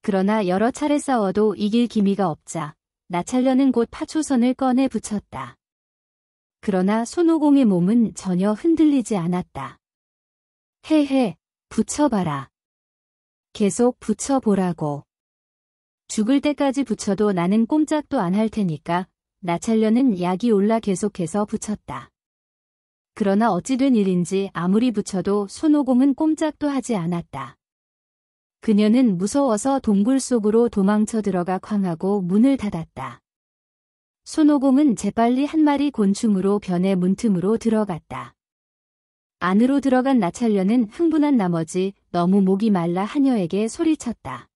그러나 여러 차례 싸워도 이길 기미가 없자 나찰녀는 곧 파초선을 꺼내 붙였다. 그러나 손오공의 몸은 전혀 흔들리지 않았다. 헤헤, 붙여봐라. 계속 붙여보라고. 죽을 때까지 붙여도 나는 꼼짝도 안 할 테니까. 나찰녀는 약이 올라 계속해서 붙였다. 그러나 어찌 된 일인지 아무리 붙여도 손오공은 꼼짝도 하지 않았다. 그녀는 무서워서 동굴 속으로 도망쳐 들어가 쾅하고 문을 닫았다. 손오공은 재빨리 한 마리 곤충으로 변해 문틈으로 들어갔다. 안으로 들어간 나찰녀는 흥분한 나머지 너무 목이 말라 하녀에게 소리쳤다.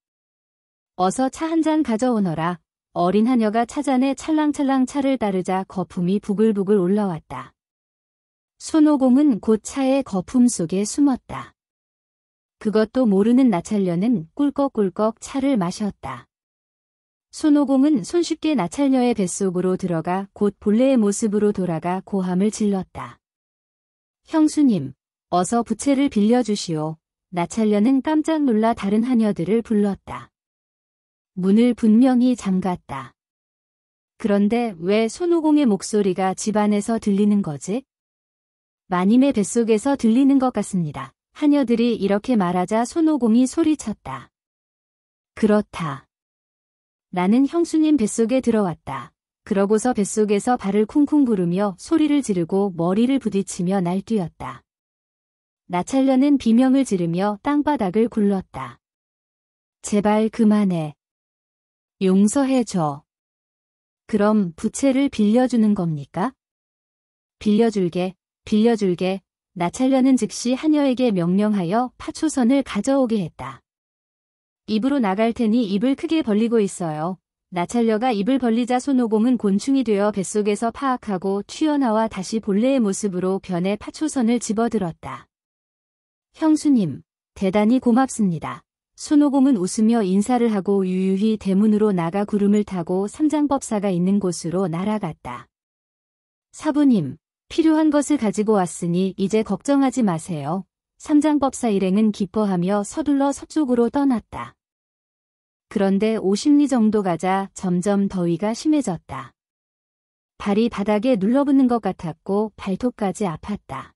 어서 차 한 잔 가져오너라. 어린 하녀가 차잔에 찰랑찰랑 차를 따르자 거품이 부글부글 올라왔다. 손오공은 곧 차의 거품 속에 숨었다. 그것도 모르는 나찰녀는 꿀꺽꿀꺽 차를 마셨다. 손오공은 손쉽게 나찰녀의 뱃속으로 들어가 곧 본래의 모습으로 돌아가 고함을 질렀다. 형수님, 어서 부채를 빌려주시오. 나찰녀는 깜짝 놀라 다른 하녀들을 불렀다. 문을 분명히 잠갔다. 그런데 왜 손오공의 목소리가 집 안에서 들리는 거지? 마님의 뱃속에서 들리는 것 같습니다. 하녀들이 이렇게 말하자 손오공이 소리쳤다. 그렇다. 나는 형수님 뱃속에 들어왔다. 그러고서 뱃속에서 발을 쿵쿵 구르며 소리를 지르고 머리를 부딪히며 날뛰었다. 나찰녀는 비명을 지르며 땅바닥을 굴렀다. 제발 그만해. 용서해줘. 그럼 부채를 빌려주는 겁니까? 빌려줄게. 나찰녀는 즉시 하녀에게 명령하여 파초선을 가져오게 했다. 입으로 나갈 테니 입을 크게 벌리고 있어요. 나찰녀가 입을 벌리자 손오공은 곤충이 되어 뱃속에서 파악하고 튀어나와 다시 본래의 모습으로 변해 파초선을 집어들었다. 형수님, 대단히 고맙습니다. 손오공은 웃으며 인사를 하고 유유히 대문으로 나가 구름을 타고 삼장법사가 있는 곳으로 날아갔다. 사부님, 필요한 것을 가지고 왔으니 이제 걱정하지 마세요. 삼장법사 일행은 기뻐하며 서둘러 서쪽으로 떠났다. 그런데 50리 정도 가자 점점 더위가 심해졌다. 발이 바닥에 눌러붙는 것 같았고 발톱까지 아팠다.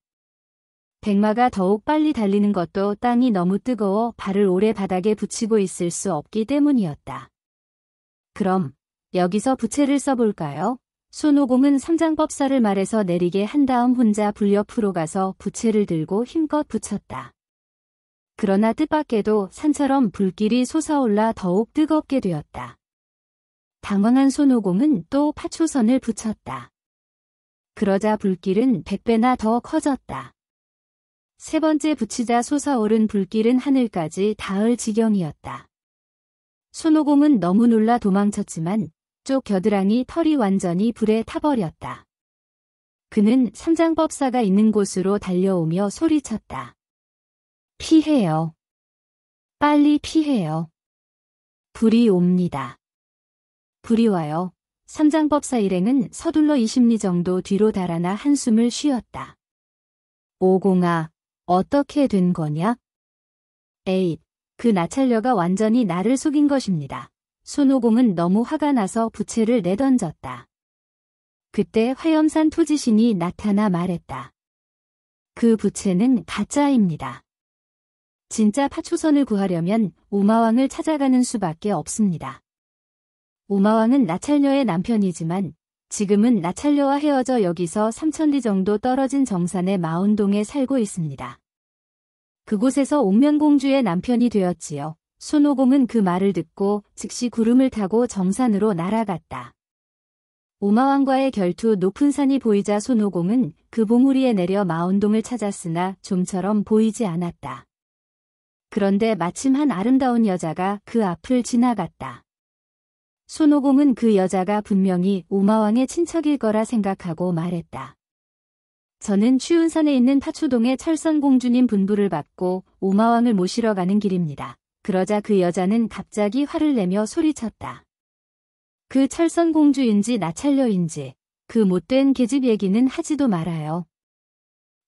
백마가 더욱 빨리 달리는 것도 땅이 너무 뜨거워 발을 오래 바닥에 붙이고 있을 수 없기 때문이었다. 그럼 여기서 부채를 써볼까요? 손오공은 삼장법사를 말해서 내리게 한 다음 혼자 불 옆으로 가서 부채를 들고 힘껏 붙였다. 그러나 뜻밖에도 산처럼 불길이 솟아올라 더욱 뜨겁게 되었다. 당황한 손오공은 또 파초선을 붙였다. 그러자 불길은 100배나 더 커졌다. 세 번째 붙이자 솟아오른 불길은 하늘까지 닿을 지경이었다. 손오공은 너무 놀라 도망쳤지만 쪽 겨드랑이 털이 완전히 불에 타버렸다. 그는 삼장법사가 있는 곳으로 달려오며 소리쳤다. 피해요. 빨리 피해요. 불이 옵니다. 불이 와요. 삼장법사 일행은 서둘러 20리 정도 뒤로 달아나 한숨을 쉬었다. 오공아, 어떻게 된 거냐? 에잇, 그 나찰녀가 완전히 나를 속인 것입니다. 손오공은 너무 화가 나서 부채를 내던졌다. 그때 화염산 토지신이 나타나 말했다. 그 부채는 가짜입니다. 진짜 파초선을 구하려면 우마왕을 찾아가는 수밖에 없습니다. 우마왕은 나찰녀의 남편이지만 지금은 나찰녀와 헤어져 여기서 3000리 정도 떨어진 정산의 마운동에 살고 있습니다. 그곳에서 옥면공주의 남편이 되었지요. 손오공은 그 말을 듣고 즉시 구름을 타고 정산으로 날아갔다. 우마왕과의 결투 높은 산이 보이자 손오공은 그 봉우리에 내려 마운동을 찾았으나 좀처럼 보이지 않았다. 그런데 마침 한 아름다운 여자가 그 앞을 지나갔다. 손오공은 그 여자가 분명히 우마왕의 친척일 거라 생각하고 말했다. 저는 추운산에 있는 파초동의 철선공주님 분부를 받고 우마왕을 모시러 가는 길입니다. 그러자 그 여자는 갑자기 화를 내며 소리쳤다. 그 철선공주인지 나찰녀인지 그 못된 계집 얘기는 하지도 말아요.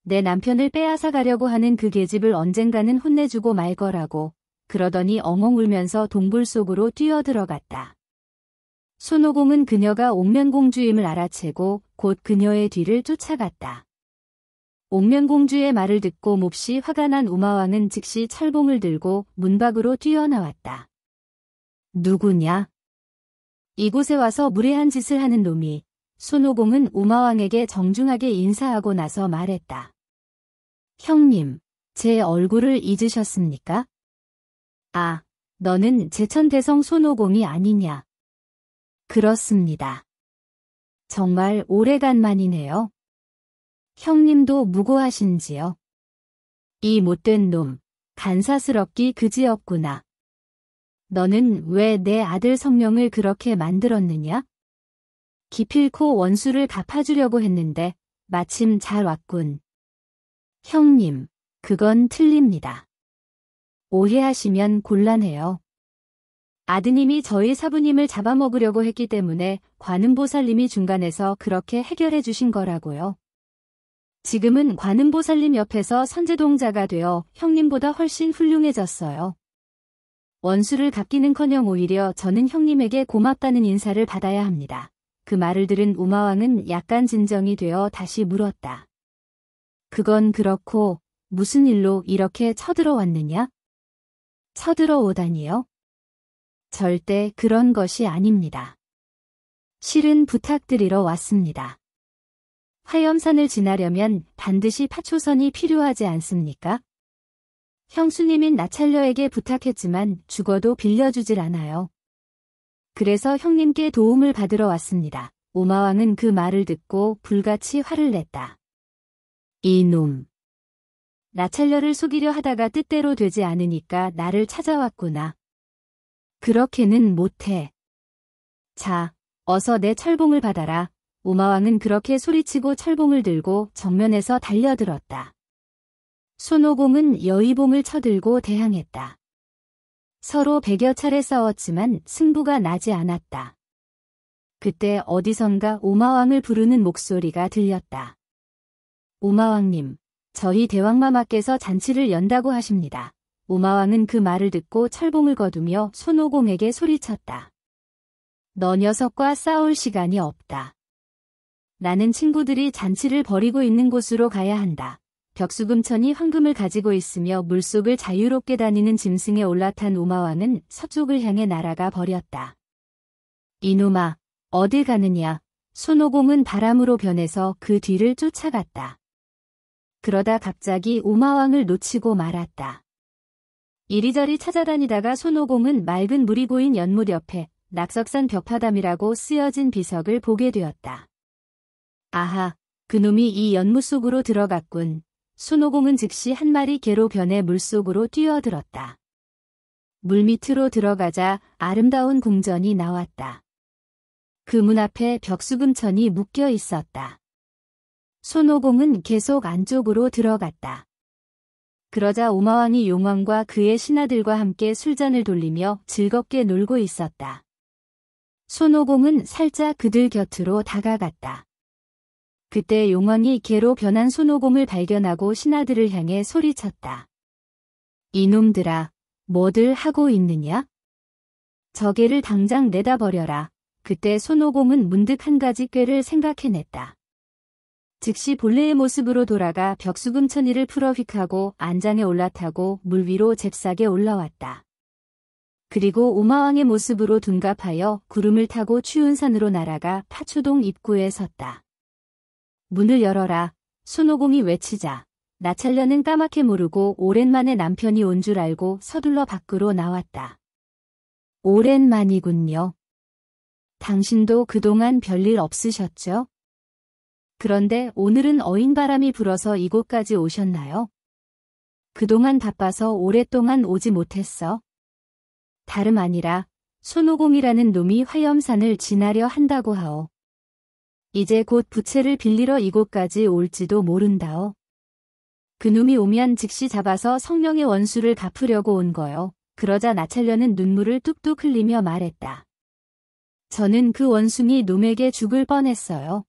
내 남편을 빼앗아 가려고 하는 그 계집을 언젠가는 혼내주고 말 거라고. 그러더니 엉엉 울면서 동굴 속으로 뛰어들어갔다. 손오공은 그녀가 옥면공주임을 알아채고 곧 그녀의 뒤를 쫓아갔다. 옥면공주의 말을 듣고 몹시 화가 난 우마왕은 즉시 철봉을 들고 문 밖으로 뛰어나왔다. 누구냐? 이곳에 와서 무례한 짓을 하는 놈이. 손오공은 우마왕에게 정중하게 인사하고 나서 말했다. 형님, 제 얼굴을 잊으셨습니까? 아, 너는 제천대성 손오공이 아니냐? 그렇습니다. 정말 오래간만이네요. 형님도 무고하신지요? 이 못된 놈, 간사스럽기 그지없구나. 너는 왜 내 아들 성명을 그렇게 만들었느냐? 기필코 원수를 갚아주려고 했는데 마침 잘 왔군. 형님, 그건 틀립니다. 오해하시면 곤란해요. 아드님이 저희 사부님을 잡아먹으려고 했기 때문에 관음보살님이 중간에서 그렇게 해결해 주신 거라고요. 지금은 관음보살님 옆에서 선제동자가 되어 형님보다 훨씬 훌륭해졌어요. 원수를 갚기는커녕 오히려 저는 형님에게 고맙다는 인사를 받아야 합니다. 그 말을 들은 우마왕은 약간 진정이 되어 다시 물었다. 그건 그렇고 무슨 일로 이렇게 쳐들어왔느냐? 쳐들어오다니요? 절대 그런 것이 아닙니다. 실은 부탁드리러 왔습니다. 화염산을 지나려면 반드시 파초선이 필요하지 않습니까? 형수님인 나찰녀에게 부탁했지만 죽어도 빌려주질 않아요. 그래서 형님께 도움을 받으러 왔습니다. 우마왕은 그 말을 듣고 불같이 화를 냈다. 이놈. 나찰녀를 속이려 하다가 뜻대로 되지 않으니까 나를 찾아왔구나. 그렇게는 못해. 자, 어서 내 철봉을 받아라. 우마왕은 그렇게 소리치고 철봉을 들고 정면에서 달려들었다. 손오공은 여의봉을 쳐들고 대항했다. 서로 100여 차례 싸웠지만 승부가 나지 않았다. 그때 어디선가 우마왕을 부르는 목소리가 들렸다. 우마왕님, 저희 대왕마마께서 잔치를 연다고 하십니다. 우마왕은 그 말을 듣고 철봉을 거두며 손오공에게 소리쳤다. 너 녀석과 싸울 시간이 없다. 나는 친구들이 잔치를 벌이고 있는 곳으로 가야 한다. 벽수금천이 황금을 가지고 있으며 물속을 자유롭게 다니는 짐승에 올라탄 우마왕은 서쪽을 향해 날아가 버렸다. 이놈아, 어디 가느냐. 손오공은 바람으로 변해서 그 뒤를 쫓아갔다. 그러다 갑자기 오마왕을 놓치고 말았다. 이리저리 찾아다니다가 손오공은 맑은 물이 고인 연못 옆에 낙석산 벽파담이라고 쓰여진 비석을 보게 되었다. 아하, 그놈이 이 연못 속으로 들어갔군. 손오공은 즉시 한 마리 개로 변해 물속으로 뛰어들었다. 물밑으로 들어가자 아름다운 궁전이 나왔다. 그 문 앞에 벽수금천이 묶여 있었다. 손오공은 계속 안쪽으로 들어갔다. 그러자 오마왕이 용왕과 그의 신하들과 함께 술잔을 돌리며 즐겁게 놀고 있었다. 손오공은 살짝 그들 곁으로 다가갔다. 그때 용왕이 개로 변한 손오공을 발견하고 신하들을 향해 소리쳤다. 이놈들아, 뭐들 하고 있느냐? 저 개를 당장 내다버려라. 그때 손오공은 문득 한 가지 꾀를 생각해냈다. 즉시 본래의 모습으로 돌아가 벽수금천이를 풀어 휙하고 안장에 올라타고 물 위로 잽싸게 올라왔다. 그리고 오마왕의 모습으로 둔갑하여 구름을 타고 추운 산으로 날아가 파초동 입구에 섰다. 문을 열어라. 손오공이 외치자 나찰려는 까맣게 모르고 오랜만에 남편이 온 줄 알고 서둘러 밖으로 나왔다. 오랜만이군요. 당신도 그동안 별일 없으셨죠? 그런데 오늘은 어인바람이 불어서 이곳까지 오셨나요? 그동안 바빠서 오랫동안 오지 못했어. 다름 아니라 손오공이라는 놈이 화염산을 지나려 한다고 하오. 이제 곧 부채를 빌리러 이곳까지 올지도 모른다오. 그놈이 오면 즉시 잡아서 성령의 원수를 갚으려고 온 거요. 그러자 나찰려는 눈물을 뚝뚝 흘리며 말했다. 저는 그 원숭이 놈에게 죽을 뻔했어요.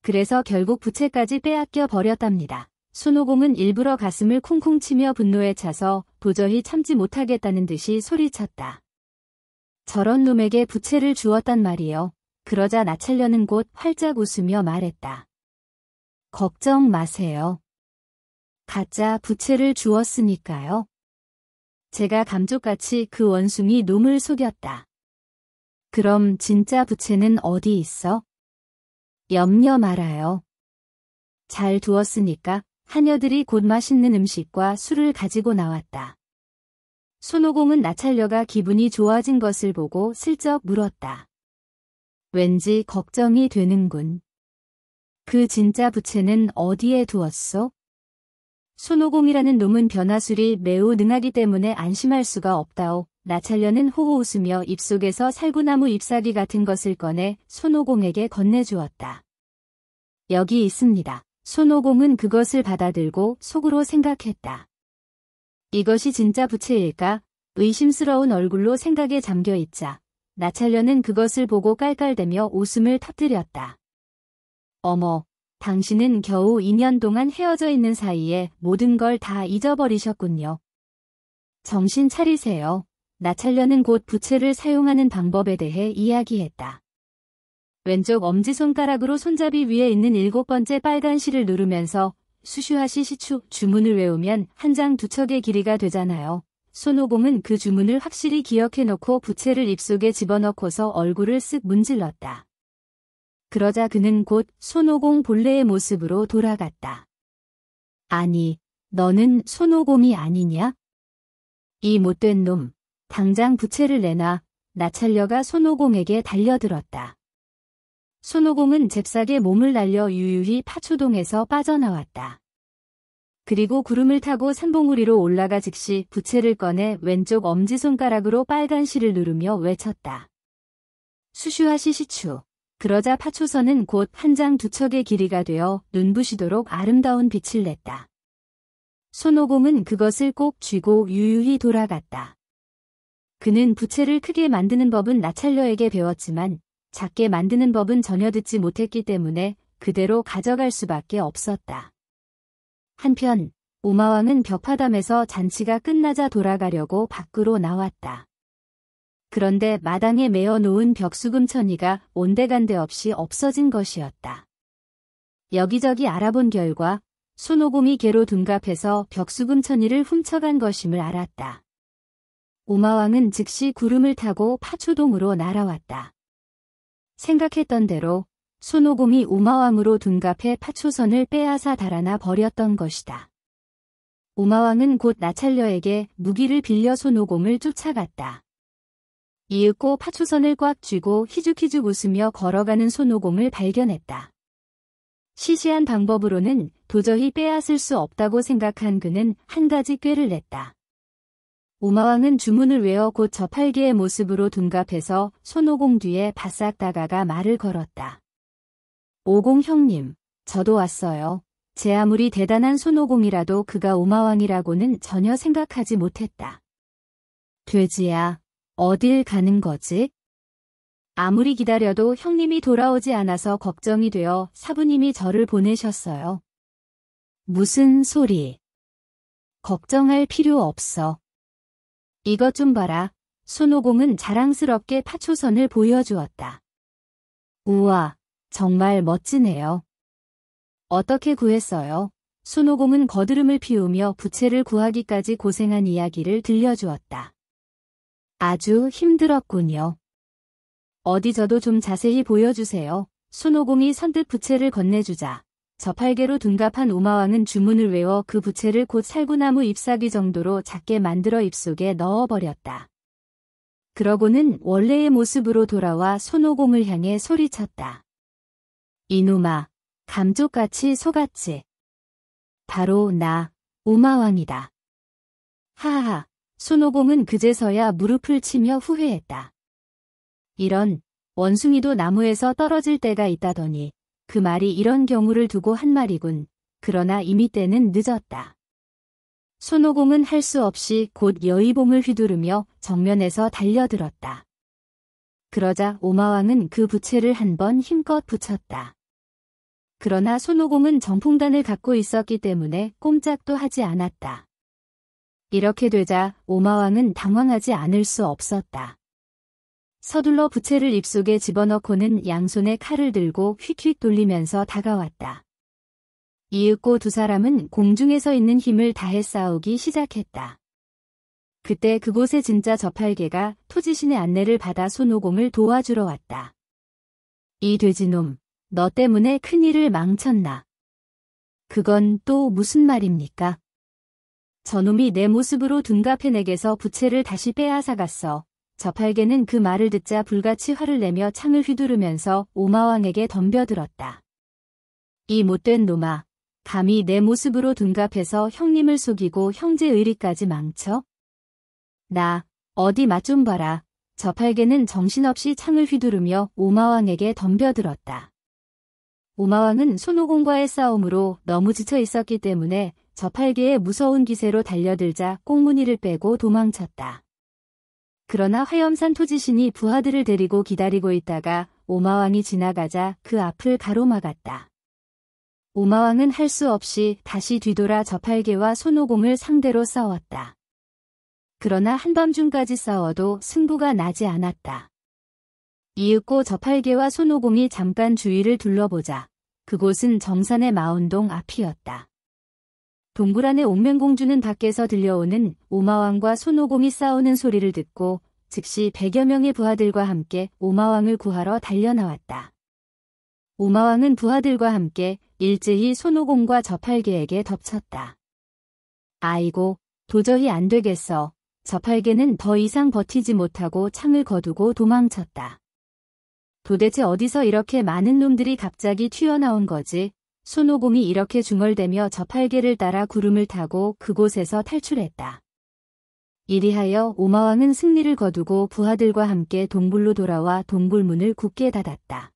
그래서 결국 부채까지 빼앗겨 버렸답니다. 손오공은 일부러 가슴을 쿵쿵 치며 분노에 차서 도저히 참지 못하겠다는 듯이 소리쳤다. 저런 놈에게 부채를 주었단 말이요. 그러자 나찰려는 곧 활짝 웃으며 말했다. 걱정 마세요. 가짜 부채를 주었으니까요. 제가 감쪽같이 그 원숭이 놈을 속였다. 그럼 진짜 부채는 어디 있어? 염려 말아요. 잘 두었으니까 하녀들이 곧 맛있는 음식과 술을 가지고 나왔다. 손오공은 나찰려가 기분이 좋아진 것을 보고 슬쩍 물었다. 왠지 걱정이 되는군. 그 진짜 부채는 어디에 두었소? 손오공이라는 놈은 변화술이 매우 능하기 때문에 안심할 수가 없다오. 나찰려는 호호 웃으며 입속에서 살구나무 잎사귀 같은 것을 꺼내 손오공에게 건네주었다. 여기 있습니다. 손오공은 그것을 받아들고 속으로 생각했다. 이것이 진짜 부채일까? 의심스러운 얼굴로 생각에 잠겨있자 나찰려는 그것을 보고 깔깔대며 웃음을 터뜨렸다. 어머, 당신은 겨우 2년 동안 헤어져 있는 사이에 모든 걸 다 잊어버리셨군요. 정신 차리세요. 나찰려는 곧 부채를 사용하는 방법에 대해 이야기했다. 왼쪽 엄지손가락으로 손잡이 위에 있는 7번째 빨간 실을 누르면서 수슈하시 시추 주문을 외우면 한 장 두 척의 길이가 되잖아요. 손오공은 그 주문을 확실히 기억해놓고 부채를 입속에 집어넣고서 얼굴을 쓱 문질렀다. 그러자 그는 곧 손오공 본래의 모습으로 돌아갔다. 아니, 너는 손오공이 아니냐? 이 못된 놈, 당장 부채를 내놔. 나찰려가 손오공에게 달려들었다. 손오공은 잽싸게 몸을 날려 유유히 파초동에서 빠져나왔다. 그리고 구름을 타고 산봉우리로 올라가 즉시 부채를 꺼내 왼쪽 엄지손가락으로 빨간 실을 누르며 외쳤다. 수슈하시 시추. 그러자 파초선은 곧 한 장 두 척의 길이가 되어 눈부시도록 아름다운 빛을 냈다. 손오공은 그것을 꼭 쥐고 유유히 돌아갔다. 그는 부채를 크게 만드는 법은 나찰려에게 배웠지만 작게 만드는 법은 전혀 듣지 못했기 때문에 그대로 가져갈 수밖에 없었다. 한편 오마왕은 벽파담에서 잔치가 끝나자 돌아가려고 밖으로 나왔다. 그런데 마당에 메어 놓은 벽수금천이가 온데간데 없이 없어진 것이었다. 여기저기 알아본 결과 손오공이 개로 둔갑해서 벽수금천이를 훔쳐간 것임을 알았다. 오마왕은 즉시 구름을 타고 파초동으로 날아왔다. 생각했던 대로 손오공이 오마왕으로 둔갑해 파초선을 빼앗아 달아나 버렸던 것이다. 오마왕은 곧 나찰녀에게 무기를 빌려 손오공을 쫓아갔다. 이윽고 파초선을 꽉 쥐고 희죽희죽 웃으며 걸어가는 손오공을 발견했다. 시시한 방법으로는 도저히 빼앗을 수 없다고 생각한 그는 한 가지 꾀를 냈다. 오마왕은 주문을 외워 곧 저팔계의 모습으로 둔갑해서 손오공 뒤에 바싹 다가가 말을 걸었다. 오공 형님, 저도 왔어요. 제 아무리 대단한 손오공이라도 그가 오마왕이라고는 전혀 생각하지 못했다. 돼지야, 어딜 가는 거지? 아무리 기다려도 형님이 돌아오지 않아서 걱정이 되어 사부님이 저를 보내셨어요. 무슨 소리? 걱정할 필요 없어. 이것 좀 봐라. 손오공은 자랑스럽게 파초선을 보여주었다. 우와, 정말 멋지네요. 어떻게 구했어요? 손오공은 거드름을 피우며 부채를 구하기까지 고생한 이야기를 들려주었다. 아주 힘들었군요. 어디 저도 좀 자세히 보여주세요. 손오공이 선뜻 부채를 건네주자 저팔계로 둔갑한 오마왕은 주문을 외워 그 부채를 곧 살구나무 잎사귀 정도로 작게 만들어 입속에 넣어버렸다. 그러고는 원래의 모습으로 돌아와 손오공을 향해 소리쳤다. 이놈아, 감쪽같이 속았지. 바로 나, 오마왕이다. 하하, 손오공은 그제서야 무릎을 치며 후회했다. 이런, 원숭이도 나무에서 떨어질 때가 있다더니 그 말이 이런 경우를 두고 한 말이군. 그러나 이미 때는 늦었다. 손오공은 할 수 없이 곧 여의봉을 휘두르며 정면에서 달려들었다. 그러자 오마왕은 그 부채를 한번 힘껏 붙였다. 그러나 손오공은 정풍단을 갖고 있었기 때문에 꼼짝도 하지 않았다. 이렇게 되자 오마왕은 당황하지 않을 수 없었다. 서둘러 부채를 입속에 집어넣고는 양손에 칼을 들고 휙휙 돌리면서 다가왔다. 이윽고 두 사람은 공중에서 있는 힘을 다해 싸우기 시작했다. 그때 그곳에 진짜 저팔계가 토지신의 안내를 받아 손오공을 도와주러 왔다. 이 돼지놈, 너 때문에 큰일을 망쳤나? 그건 또 무슨 말입니까? 저놈이 내 모습으로 둔갑해 내게서 부채를 다시 빼앗아갔어. 저팔계는 그 말을 듣자 불같이 화를 내며 창을 휘두르면서 오마왕에게 덤벼들었다. 이 못된 놈아, 감히 내 모습으로 둔갑해서 형님을 속이고 형제 의리까지 망쳐? 나, 어디 맛 좀 봐라. 저팔계는 정신없이 창을 휘두르며 오마왕에게 덤벼들었다. 오마왕은 손오공과의 싸움으로 너무 지쳐 있었기 때문에 저팔계의 무서운 기세로 달려들자 꽁무니를 빼고 도망쳤다. 그러나 화염산 토지신이 부하들을 데리고 기다리고 있다가 오마왕이 지나가자 그 앞을 가로막았다. 오마왕은 할 수 없이 다시 뒤돌아 저팔계와 손오공을 상대로 싸웠다. 그러나 한밤중까지 싸워도 승부가 나지 않았다. 이윽고 저팔계와 손오공이 잠깐 주위를 둘러보자 그곳은 정산의 마운동 앞이었다. 동굴 안의 옥면공주는 밖에서 들려오는 오마왕과 손오공이 싸우는 소리를 듣고 즉시 100여 명의 부하들과 함께 오마왕을 구하러 달려나왔다. 오마왕은 부하들과 함께 일제히 손오공과 저팔계에게 덮쳤다. 아이고, 도저히 안 되겠어. 저팔계는 더 이상 버티지 못하고 창을 거두고 도망쳤다. 도대체 어디서 이렇게 많은 놈들이 갑자기 튀어나온 거지? 손오공이 이렇게 중얼대며 저팔계를 따라 구름을 타고 그곳에서 탈출했다. 이리하여 오마왕은 승리를 거두고 부하들과 함께 동굴로 돌아와 동굴문을 굳게 닫았다.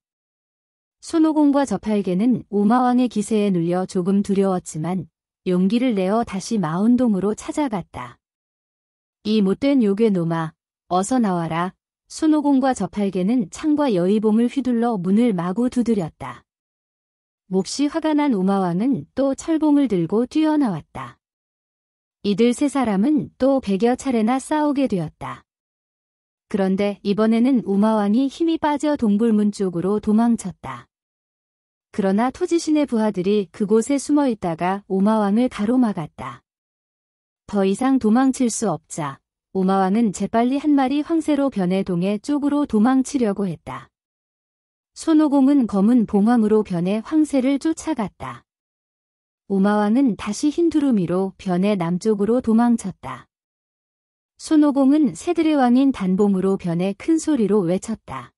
손오공과 저팔계는 오마왕의 기세에 눌려 조금 두려웠지만 용기를 내어 다시 마운동으로 찾아갔다. 이 못된 요괴놈아, 어서 나와라. 손오공과 저팔계는 창과 여의봉을 휘둘러 문을 마구 두드렸다. 몹시 화가 난 오마왕은 또 철봉을 들고 뛰어나왔다. 이들 세 사람은 또 100여 차례나 싸우게 되었다. 그런데 이번에는 오마왕이 힘이 빠져 동굴문 쪽으로 도망쳤다. 그러나 토지신의 부하들이 그곳에 숨어 있다가 오마왕을 가로막았다. 더 이상 도망칠 수 없자 오마왕은 재빨리 한 마리 황새로 변해 동해 쪽으로 도망치려고 했다. 손오공은 검은 봉황으로 변해 황새를 쫓아갔다. 오마왕은 다시 흰두루미로 변해 남쪽으로 도망쳤다. 손오공은 새들의 왕인 단봉으로 변해 큰 소리로 외쳤다.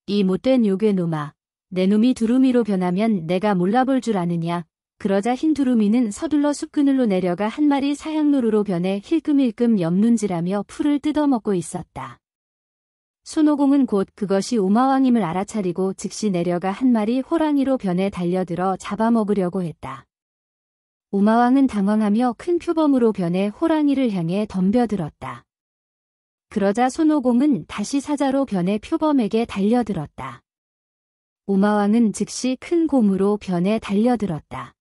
이 못된 요괴놈아, 내 놈이 두루미로 변하면 내가 몰라볼 줄 아느냐. 그러자 흰두루미는 서둘러 숲그늘로 내려가 한 마리 사양노루로 변해 힐끔힐끔 옆눈질하며 풀을 뜯어먹고 있었다. 손오공은 곧 그것이 오마왕임을 알아차리고 즉시 내려가 한 마리 호랑이로 변해 달려들어 잡아먹으려고 했다. 오마왕은 당황하며 큰 표범으로 변해 호랑이를 향해 덤벼들었다. 그러자 손오공은 다시 사자로 변해 표범에게 달려들었다. 오마왕은 즉시 큰 곰으로 변해 달려들었다.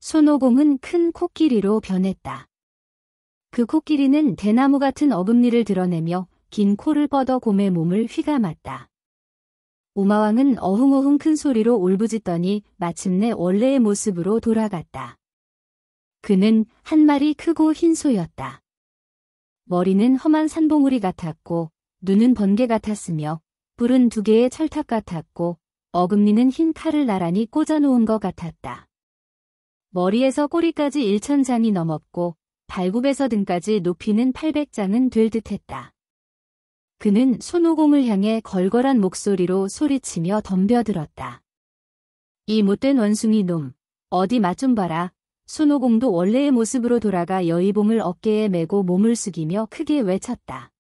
손오공은 큰 코끼리로 변했다. 그 코끼리는 대나무 같은 어금니를 드러내며 긴 코를 뻗어 곰의 몸을 휘감았다. 오마왕은 어흥어흥 큰 소리로 울부짖더니 마침내 원래의 모습으로 돌아갔다. 그는 한 마리 크고 흰 소였다. 머리는 험한 산봉우리 같았고 눈은 번개 같았으며 뿔은 2개의 철탑 같았고 어금니는 흰 칼을 나란히 꽂아놓은 것 같았다. 머리에서 꼬리까지 1000장이 넘었고 발굽에서 등까지 높이는 800장은 될 듯했다. 그는 손오공을 향해 걸걸한 목소리로 소리치며 덤벼들었다. 이 못된 원숭이 놈, 어디 맛 좀 봐라. 손오공도 원래의 모습으로 돌아가 여의봉을 어깨에 메고 몸을 숙이며 크게 외쳤다.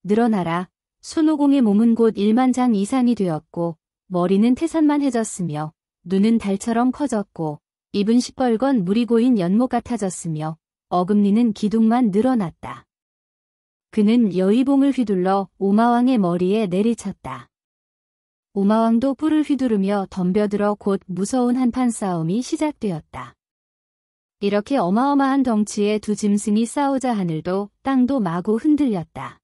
늘어나라. 손오공의 몸은 곧 1만 장 이상이 되었고 머리는 태산만해졌으며 눈은 달처럼 커졌고 입은 시뻘건 물이 고인 연못 같아졌으며 어금니는 기둥만 늘어났다. 그는 여의봉을 휘둘러 오마왕의 머리에 내리쳤다. 오마왕도 뿔을 휘두르며 덤벼들어 곧 무서운 한판 싸움이 시작되었다. 이렇게 어마어마한 덩치의 두 짐승이 싸우자 하늘도 땅도 마구 흔들렸다.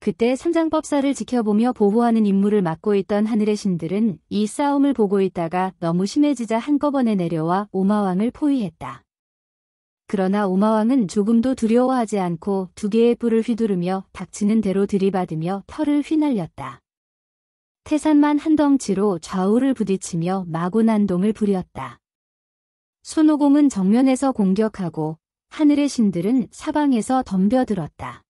그때 삼장법사를 지켜보며 보호하는 임무를 맡고 있던 하늘의 신들은 이 싸움을 보고 있다가 너무 심해지자 한꺼번에 내려와 오마왕을 포위했다. 그러나 오마왕은 조금도 두려워하지 않고 2개의 뿔을 휘두르며 닥치는 대로 들이받으며 털을 휘날렸다. 태산만 한 덩치로 좌우를 부딪히며 마구난동을 부렸다. 손오공은 정면에서 공격하고 하늘의 신들은 사방에서 덤벼들었다.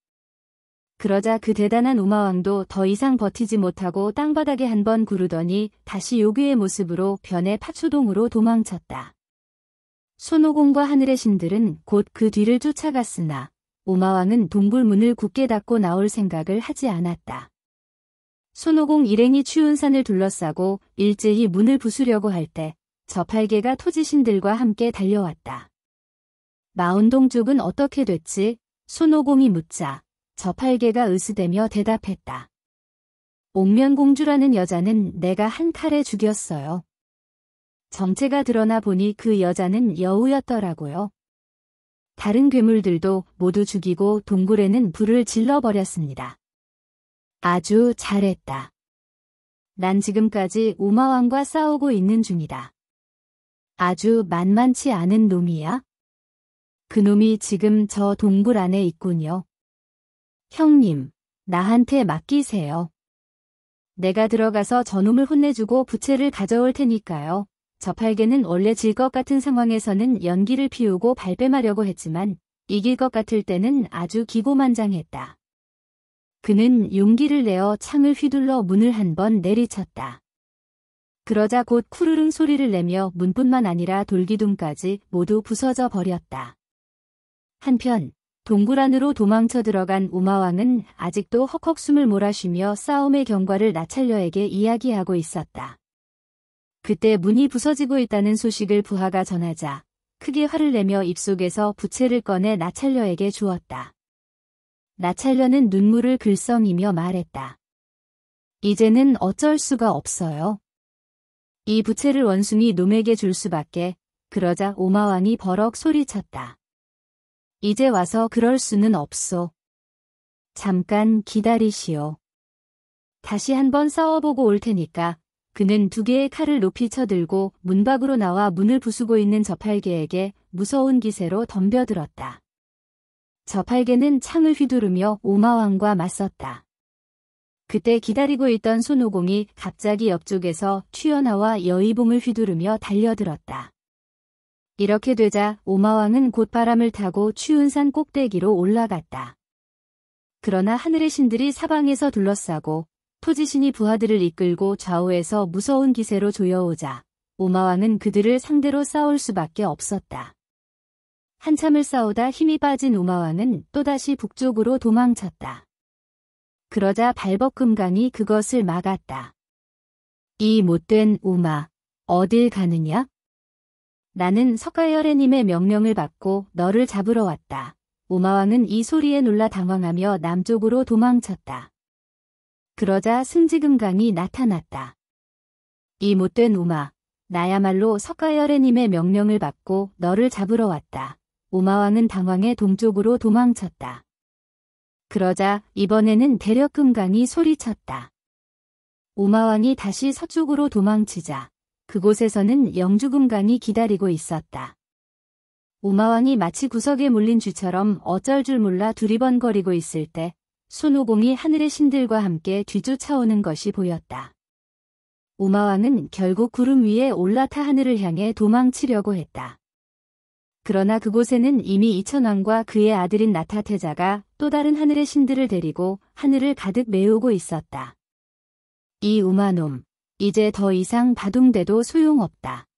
그러자 그 대단한 오마왕도 더 이상 버티지 못하고 땅바닥에 한번 구르더니 다시 요괴의 모습으로 변해 파초동으로 도망쳤다. 손오공과 하늘의 신들은 곧 그 뒤를 쫓아갔으나 오마왕은 동굴 문을 굳게 닫고 나올 생각을 하지 않았다. 손오공 일행이 추운 산을 둘러싸고 일제히 문을 부수려고 할 때 저팔계가 토지신들과 함께 달려왔다. 마운동 쪽은 어떻게 됐지? 손오공이 묻자 저팔계가 으스대며 대답했다. 옥면공주라는 여자는 내가 한 칼에 죽였어요. 정체가 드러나 보니 그 여자는 여우였더라고요. 다른 괴물들도 모두 죽이고 동굴에는 불을 질러버렸습니다. 아주 잘했다. 난 지금까지 오마왕과 싸우고 있는 중이다. 아주 만만치 않은 놈이야? 그 놈이 지금 저 동굴 안에 있군요. 형님, 나한테 맡기세요. 내가 들어가서 저놈을 혼내주고 부채를 가져올 테니까요. 저팔계는 원래 질 것 같은 상황에서는 연기를 피우고 발뺌하려고 했지만 이길 것 같을 때는 아주 기고만장했다. 그는 용기를 내어 창을 휘둘러 문을 한번 내리쳤다. 그러자 곧 쿠르릉 소리를 내며 문뿐만 아니라 돌기둥까지 모두 부서져 버렸다. 한편 동굴 안으로 도망쳐 들어간 오마왕은 아직도 헉헉 숨을 몰아쉬며 싸움의 경과를 나찰녀에게 이야기하고 있었다. 그때 문이 부서지고 있다는 소식을 부하가 전하자 크게 화를 내며 입속에서 부채를 꺼내 나찰녀에게 주었다. 나찰녀는 눈물을 글썽이며 말했다. 이제는 어쩔 수가 없어요. 이 부채를 원숭이 놈에게 줄 수밖에. 그러자 오마왕이 버럭 소리쳤다. 이제 와서 그럴 수는 없소. 잠깐 기다리시오. 다시 한번 싸워보고 올 테니까. 그는 2개의 칼을 높이 쳐들고 문 밖으로 나와 문을 부수고 있는 저팔계에게 무서운 기세로 그때 기다리고 있던 손오공이 갑자기 옆쪽에서 튀어나와 여의봉을 휘두르며 달려들었다. 이렇게 되자 오마왕은 곧 바람을 타고 추운 산 꼭대기로 올라갔다. 그러나 하늘의 신들이 사방에서 둘러싸고 토지신이 부하들을 이끌고 좌우에서 무서운 기세로 조여오자 오마왕은 그들을 상대로 싸울 수밖에 없었다. 한참을 싸우다 힘이 빠진 오마왕은 또다시 북쪽으로 도망쳤다. 그러자 발벅금강이 그것을 막았다. 이 못된 오마, 어딜 가느냐? 나는 석가열애님의 명령을 받고 너를 잡으러 왔다. 오마왕은 이 소리에 놀라 당황하며 남쪽으로 도망쳤다. 그러자 승지금강이 나타났다. 이 못된 오마, 나야말로 석가열애님의 명령을 받고 너를 잡으러 왔다. 오마왕은 당황해 동쪽으로 도망쳤다. 그러자 이번에는 대력금강이 소리쳤다. 오마왕이 다시 서쪽으로 도망치자 그곳에서는 영주금강이 기다리고 있었다. 오마왕이 마치 구석에 몰린 쥐처럼 어쩔 줄 몰라 두리번거리고 있을 때 손오공이 하늘의 신들과 함께 뒤쫓아오는 것이 보였다. 오마왕은 결국 구름 위에 올라타 하늘을 향해 도망치려고 했다. 그러나 그곳에는 이미 이천왕과 그의 아들인 나타태자가 또 다른 하늘의 신들을 데리고 하늘을 가득 메우고 있었다. 이 우마놈, 이제 더 이상 바둥대도 소용없다.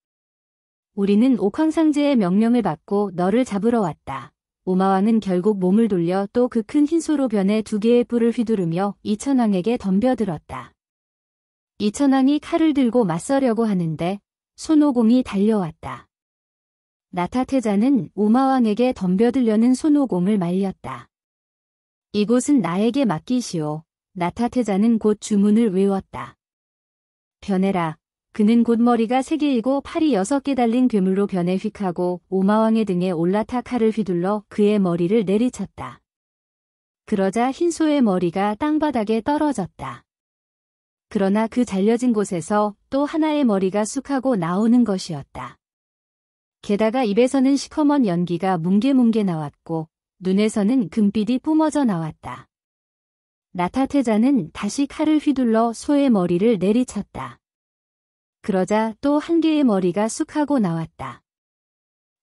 우리는 옥황상제의 명령을 받고 너를 잡으러 왔다. 오마왕은 결국 몸을 돌려 또 그 큰 흰소로 변해 두 개의 뿔을 휘두르며 이천왕에게 덤벼들었다. 이천왕이 칼을 들고 맞서려고 하는데 손오공이 달려왔다. 나타태자는 오마왕에게 덤벼들려는 손오공을 말렸다. 이곳은 나에게 맡기시오. 나타태자는 곧 주문을 외웠다. 변해라. 그는 곧 머리가 3개이고 팔이 6개 달린 괴물로 변해 휙하고 오마왕의 등에 올라타 칼을 휘둘러 그의 머리를 내리쳤다. 그러자 흰소의 머리가 땅바닥에 떨어졌다. 그러나 그 잘려진 곳에서 또 하나의 머리가 쑥하고 나오는 것이었다. 게다가 입에서는 시커먼 연기가 뭉게뭉게 나왔고 눈에서는 금빛이 뿜어져 나왔다. 나타태자는 다시 칼을 휘둘러 소의 머리를 내리쳤다. 그러자 또 한 개의 머리가 쑥하고 나왔다.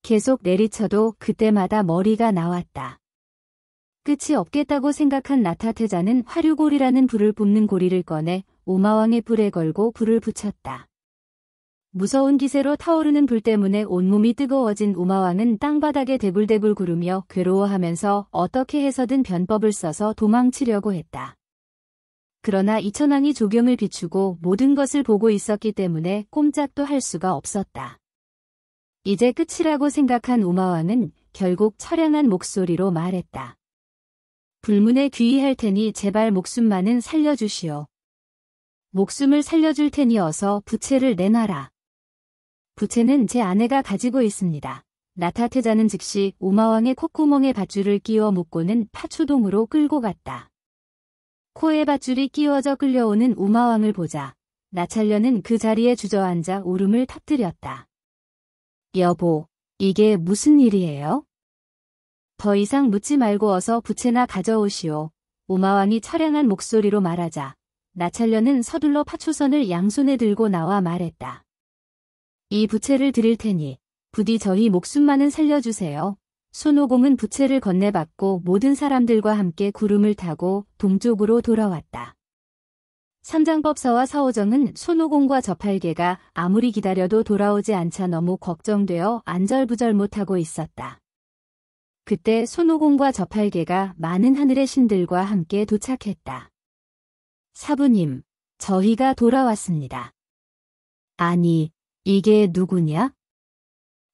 계속 내리쳐도 그때마다 머리가 나왔다. 끝이 없겠다고 생각한 나타태자는 화류고리라는 불을 뿜는 고리를 꺼내 오마왕의 뿔에 걸고 불을 붙였다. 무서운 기세로 타오르는 불 때문에 온몸이 뜨거워진 오마왕은 땅바닥에 대굴대굴 구르며 괴로워하면서 어떻게 해서든 변법을 써서 도망치려고 했다. 그러나 이천왕이 조경을 비추고 모든 것을 보고 있었기 때문에 꼼짝도 할 수가 없었다. 이제 끝이라고 생각한 오마왕은 결국 처량한 목소리로 말했다. 불문에 귀의할 테니 제발 목숨만은 살려주시오. 목숨을 살려줄 테니 어서 부채를 내놔라. 부채는 제 아내가 가지고 있습니다. 나타태자는 즉시 오마왕의 콧구멍에 밧줄을 끼워 묶고는 파초동으로 끌고 갔다. 코에 밧줄이 끼워져 끌려오는 오마왕을 보자 나찰려는 그 자리에 주저앉아 울음을 터뜨렸다. 여보, 이게 무슨 일이에요? 더 이상 묻지 말고 어서 부채나 가져오시오. 오마왕이 처량한 목소리로 말하자 나찰려는 서둘러 파초선을 양손에 들고 나와 말했다. 이 부채를 드릴 테니 부디 저희 목숨만은 살려주세요. 손오공은 부채를 건네받고 모든 사람들과 함께 구름을 타고 동쪽으로 돌아왔다. 삼장법사와 사오정은 손오공과 저팔계가 아무리 기다려도 돌아오지 않자 너무 걱정되어 안절부절 못하고 있었다. 그때 손오공과 저팔계가 많은 하늘의 신들과 함께 도착했다. 사부님, 저희가 돌아왔습니다. 아니, 이게 누구냐?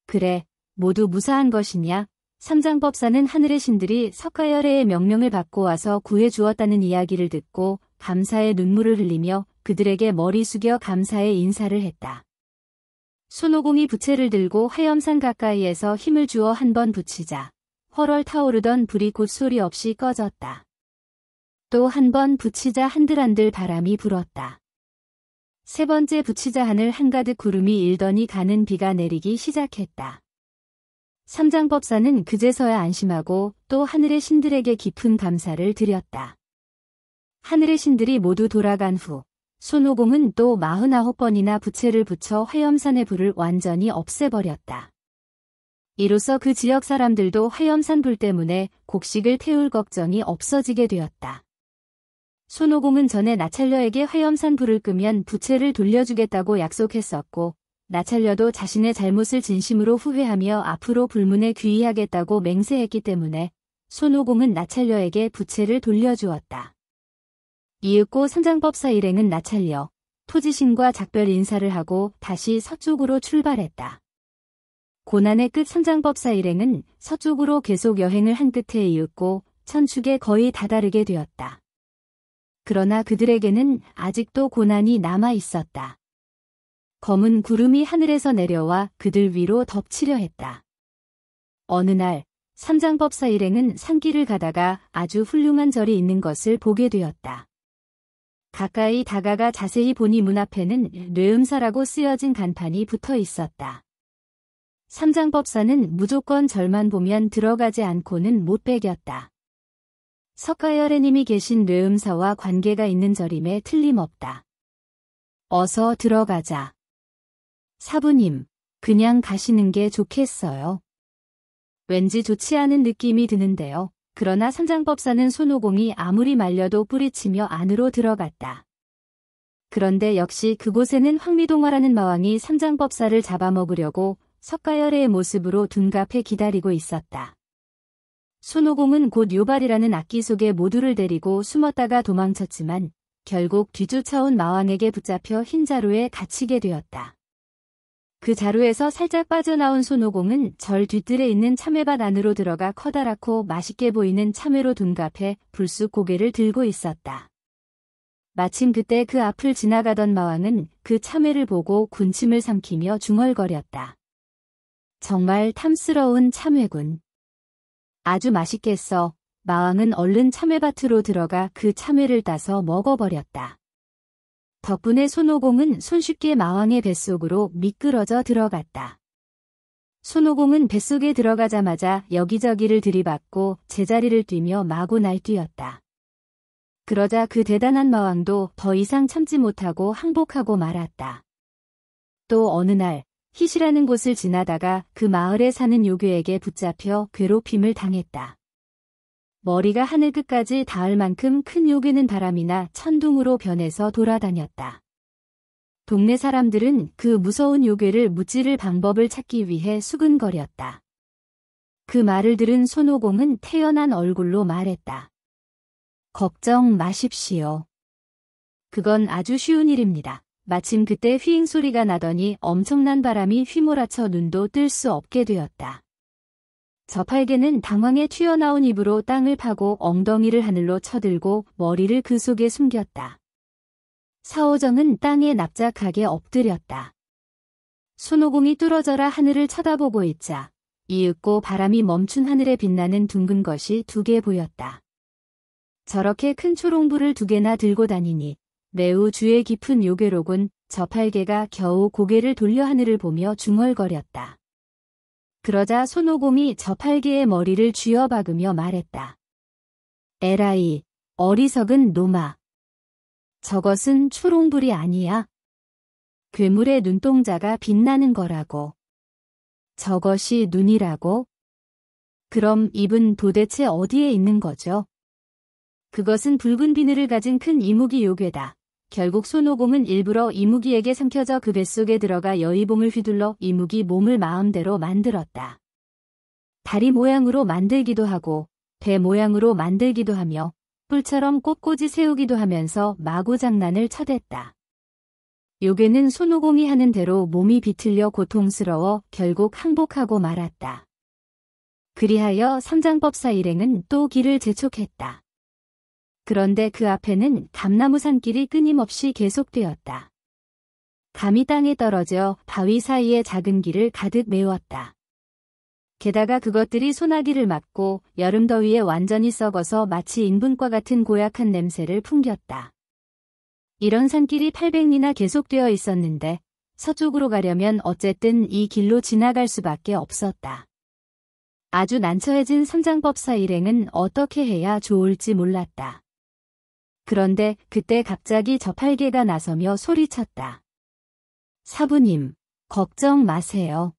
그래, 모두 무사한 것이냐? 삼장법사는 하늘의 신들이 석가열애의 명령을 받고 와서 구해주었다는 이야기를 듣고 감사의 눈물을 흘리며 그들에게 머리 숙여 감사의 인사를 했다. 손오공이 부채를 들고 화염산 가까이에서 힘을 주어 한 번 붙이자 헐헐 타오르던 불이 곧 소리 없이 꺼졌다. 또 한 번 붙이자 한들한들 바람이 불었다. 세 번째 붙이자 하늘 한가득 구름이 일더니 가는 비가 내리기 시작했다. 삼장법사는 그제서야 안심하고 또 하늘의 신들에게 깊은 감사를 드렸다. 하늘의 신들이 모두 돌아간 후 손오공은 또 49번이나 부채를 붙여 화염산의 불을 완전히 없애버렸다. 이로써 그 지역 사람들도 화염산 불 때문에 곡식을 태울 걱정이 없어지게 되었다. 손오공은 전에 나찰녀에게 화염산 불을 끄면 부채를 돌려주겠다고 약속했었고 나찰녀도 자신의 잘못을 진심으로 후회하며 앞으로 불문에 귀의하겠다고 맹세했기 때문에 손오공은 나찰녀에게 부채를 돌려주었다. 이윽고 삼장법사 일행은 나찰녀, 토지신과 작별 인사를 하고 다시 서쪽으로 출발했다. 고난의 끝 삼장법사 일행은 서쪽으로 계속 여행을 한 끝에 이윽고 천축에 거의 다다르게 되었다. 그러나 그들에게는 아직도 고난이 남아 있었다. 검은 구름이 하늘에서 내려와 그들 위로 덮치려 했다. 어느 날 삼장법사 일행은 산길을 가다가 아주 훌륭한 절이 있는 것을 보게 되었다. 가까이 다가가 자세히 보니 문 앞에는 뇌음사라고 쓰여진 간판이 붙어 있었다. 삼장법사는 무조건 절만 보면 들어가지 않고는 못 배겼다. 석가열애님이 계신 뇌음사와 관계가 있는 절임에 틀림없다. 어서 들어가자. 사부님, 그냥 가시는 게 좋겠어요. 왠지 좋지 않은 느낌이 드는데요. 그러나 삼장법사는 손오공이 아무리 말려도 뿌리치며 안으로 들어갔다. 그런데 역시 그곳에는 황미동화라는 마왕이 삼장법사를 잡아먹으려고 석가열애의 모습으로 둔갑해 기다리고 있었다. 손오공은 곧 요발이라는 악기 속에 모두를 데리고 숨었다가 도망쳤지만 결국 뒤쫓아온 마왕에게 붙잡혀 흰 자루에 갇히게 되었다. 그 자루에서 살짝 빠져나온 손오공은 절 뒤뜰에 있는 참외밭 안으로 들어가 커다랗고 맛있게 보이는 참외로 둔갑해 불쑥 고개를 들고 있었다. 마침 그때 그 앞을 지나가던 마왕은 그 참외를 보고 군침을 삼키며 중얼거렸다. 정말 탐스러운 참외군. 아주 맛있겠어. 마왕은 얼른 참외밭으로 들어가 그 참외를 따서 먹어버렸다. 덕분에 손오공은 손쉽게 마왕의 뱃속으로 미끄러져 들어갔다. 손오공은 뱃속에 들어가자마자 여기저기를 들이받고 제자리를 뛰며 마구 날뛰었다. 그러자 그 대단한 마왕도 더 이상 참지 못하고 항복하고 말았다. 또 어느 날 희시라는 곳을 지나다가 그 마을에 사는 요괴에게 붙잡혀 괴롭힘을 당했다. 머리가 하늘 끝까지 닿을 만큼 큰 요괴는 바람이나 천둥으로 변해서 돌아다녔다. 동네 사람들은 그 무서운 요괴를 무찌를 방법을 찾기 위해 수근거렸다. 그 말을 들은 손오공은 태연한 얼굴로 말했다. 걱정 마십시오. 그건 아주 쉬운 일입니다. 마침 그때 휘잉 소리가 나더니 엄청난 바람이 휘몰아쳐 눈도 뜰 수 없게 되었다. 저팔계는 당황해 튀어나온 입으로 땅을 파고 엉덩이를 하늘로 쳐들고 머리를 그 속에 숨겼다. 사오정은 땅에 납작하게 엎드렸다. 손오공이 뚫어져라 하늘을 쳐다보고 있자 이윽고 바람이 멈춘 하늘에 빛나는 둥근 것이 2개 보였다. 저렇게 큰 초롱불을 2개나 들고 다니니 매우 주의 깊은 요괴로군. 저팔계가 겨우 고개를 돌려 하늘을 보며 중얼거렸다. 그러자 손오공이 저팔계의 머리를 쥐어박으며 말했다. 에라이, 어리석은 놈아. 저것은 초롱불이 아니야. 괴물의 눈동자가 빛나는 거라고. 저것이 눈이라고? 그럼 입은 도대체 어디에 있는 거죠? 그것은 붉은 비늘을 가진 큰 이무기 요괴다. 결국 손오공은 일부러 이무기에게 삼켜져 그 뱃속에 들어가 여의봉을 휘둘러 이무기 몸을 마음대로 만들었다. 다리 모양으로 만들기도 하고 배 모양으로 만들기도 하며 뿔처럼 꽃꽂이 세우기도 하면서 마구 장난을 쳐댔다. 요괴는 손오공이 하는 대로 몸이 비틀려 고통스러워 결국 항복하고 말았다. 그리하여 삼장법사 일행은 또 길을 재촉했다. 그런데 그 앞에는 감나무 산길이 끊임없이 계속되었다. 감이 땅에 떨어져 바위 사이의 작은 길을 가득 메웠다. 게다가 그것들이 소나기를 맞고 여름 더위에 완전히 썩어서 마치 인분과 같은 고약한 냄새를 풍겼다. 이런 산길이 800리나 계속되어 있었는데 서쪽으로 가려면 어쨌든 이 길로 지나갈 수밖에 없었다. 아주 난처해진 삼장법사 일행은 어떻게 해야 좋을지 몰랐다. 그런데 그때 갑자기 저팔계가 나서며 소리쳤다. 사부님, 걱정 마세요.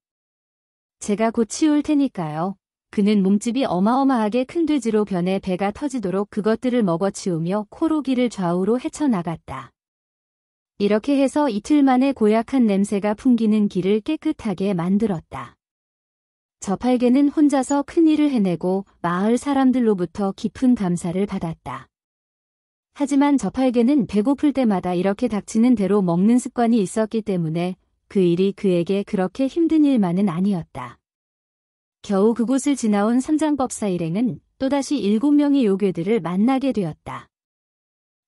제가 곧 치울 테니까요. 그는 몸집이 어마어마하게 큰 돼지로 변해 배가 터지도록 그것들을 먹어치우며 코로기를 좌우로 헤쳐나갔다. 이렇게 해서 이틀 만에 고약한 냄새가 풍기는 길을 깨끗하게 만들었다. 저팔계는 혼자서 큰일을 해내고 마을 사람들로부터 깊은 감사를 받았다. 하지만 저팔계는 배고플 때마다 이렇게 닥치는 대로 먹는 습관이 있었기 때문에 그 일이 그에게 그렇게 힘든 일만은 아니었다. 겨우 그곳을 지나온 삼장법사 일행은 또다시 7명의 요괴들을 만나게 되었다.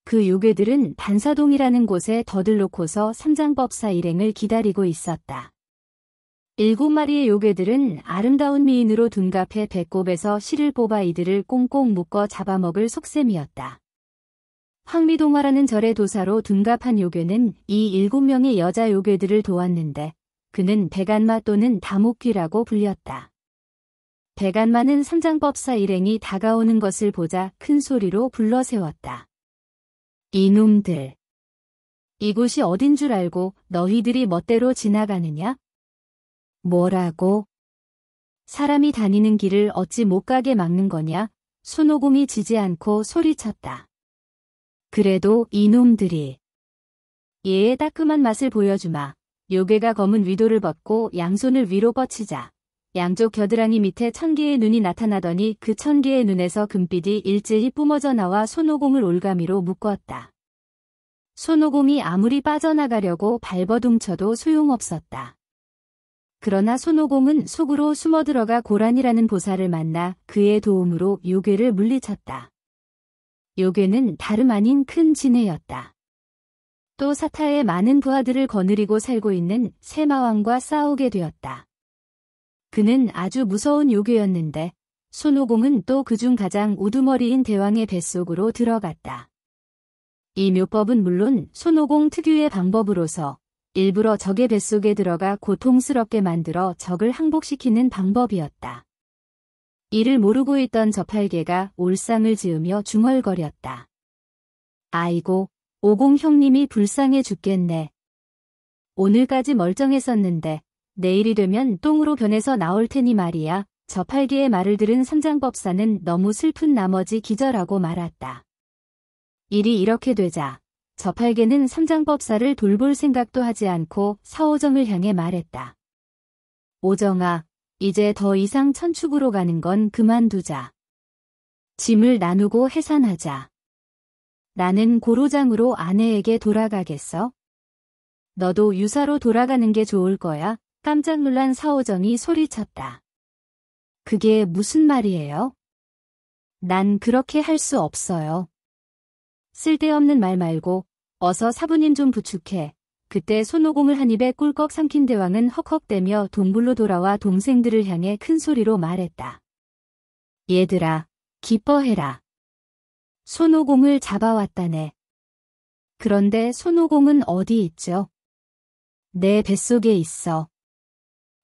그 요괴들은 반사동이라는 곳에 더들놓고서 삼장법사 일행을 기다리고 있었다. 7마리의 요괴들은 아름다운 미인으로 둔갑해 배꼽에서 실을 뽑아 이들을 꽁꽁 묶어 잡아먹을 속셈이었다. 황미동화라는 절의 도사로 둔갑한 요괴는 이 7명의 여자 요괴들을 도왔는데 그는 백안마 또는 다목귀라고 불렸다. 백안마는 삼장법사 일행이 다가오는 것을 보자 큰 소리로 불러세웠다. 이놈들! 이곳이 어딘 줄 알고 너희들이 멋대로 지나가느냐? 뭐라고? 사람이 다니는 길을 어찌 못 가게 막는 거냐? 손오공이 지지 않고 소리쳤다. 그래도 이놈들이. 얘의 따끔한 맛을 보여주마. 요괴가 검은 위도를 벗고 양손을 위로 뻗치자. 양쪽 겨드랑이 밑에 1000개의 눈이 나타나더니 그 1000개의 눈에서 금빛이 일제히 뿜어져 나와 손오공을 올가미로 묶었다. 손오공이 아무리 빠져나가려고 발버둥쳐도 소용없었다. 그러나 손오공은 속으로 숨어들어가 고란이라는 보살을 만나 그의 도움으로 요괴를 물리쳤다. 요괴는 다름 아닌 큰 진해였다. 또 사타의 많은 부하들을 거느리고 살고 있는 세마왕과 싸우게 되었다. 그는 아주 무서운 요괴였는데 손오공은 또 그중 가장 우두머리인 대왕의 뱃속으로 들어갔다. 이 묘법은 물론 손오공 특유의 방법으로서 일부러 적의 뱃속에 들어가 고통스럽게 만들어 적을 항복시키는 방법이었다. 이를 모르고 있던 저팔계가 올상을 지으며 중얼거렸다. 아이고, 오공 형님이 불쌍해 죽겠네. 오늘까지 멀쩡했었는데 내일이 되면 똥으로 변해서 나올 테니 말이야. 저팔계의 말을 들은 삼장법사는 너무 슬픈 나머지 기절하고 말았다. 일이 이렇게 되자 저팔계는 삼장법사를 돌볼 생각도 하지 않고 사오정을 향해 말했다. 오정아, 이제 더 이상 천축으로 가는 건 그만두자. 짐을 나누고 해산하자. 나는 고로장으로 아내에게 돌아가겠어. 너도 유사로 돌아가는 게 좋을 거야. 깜짝 놀란 사오정이 소리쳤다. 그게 무슨 말이에요? 난 그렇게 할 수 없어요. 쓸데없는 말 말고 어서 사부님 좀 부축해. 그때 손오공을 한 입에 꿀꺽 삼킨 대왕은 헉헉대며 동굴로 돌아와 동생들을 향해 큰 소리로 말했다. 얘들아, 기뻐해라. 손오공을 잡아왔다네. 그런데 손오공은 어디 있죠? 내 뱃속에 있어.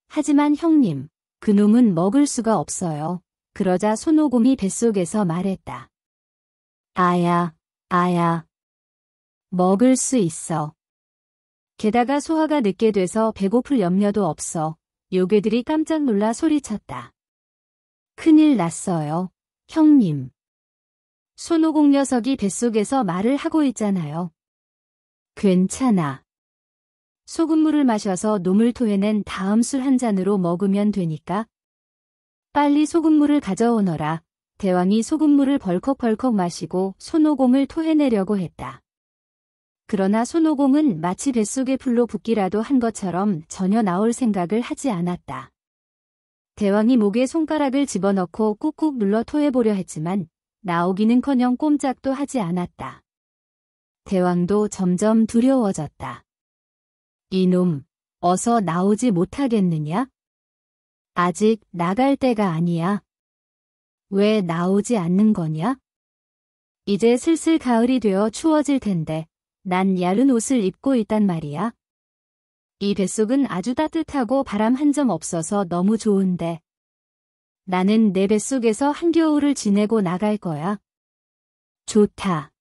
하지만 형님, 그놈은 먹을 수가 없어요. 그러자 손오공이 뱃속에서 말했다. 아야, 아야. 먹을 수 있어. 게다가 소화가 늦게 돼서 배고플 염려도 없어. 요괴들이 깜짝 놀라 소리쳤다. 큰일 났어요, 형님. 손오공 녀석이 뱃속에서 말을 하고 있잖아요. 괜찮아. 소금물을 마셔서 놈을 토해낸 다음 술 한 잔으로 먹으면 되니까. 빨리 소금물을 가져오너라. 대왕이 소금물을 벌컥벌컥 마시고 손오공을 토해내려고 했다. 그러나 손오공은 마치 뱃속에 풀로 붓기라도 한 것처럼 전혀 나올 생각을 하지 않았다. 대왕이 목에 손가락을 집어넣고 꾹꾹 눌러 토해보려 했지만 나오기는커녕 꼼짝도 하지 않았다. 대왕도 점점 두려워졌다. 이놈, 어서 나오지 못하겠느냐? 아직 나갈 때가 아니야. 왜 나오지 않는 거냐? 이제 슬슬 가을이 되어 추워질 텐데 난 얇은 옷을 입고 있단 말이야. 이 뱃속은 아주 따뜻하고 바람 한 점 없어서 너무 좋은데. 나는 내 뱃속에서 한겨울을 지내고 나갈 거야. 좋다.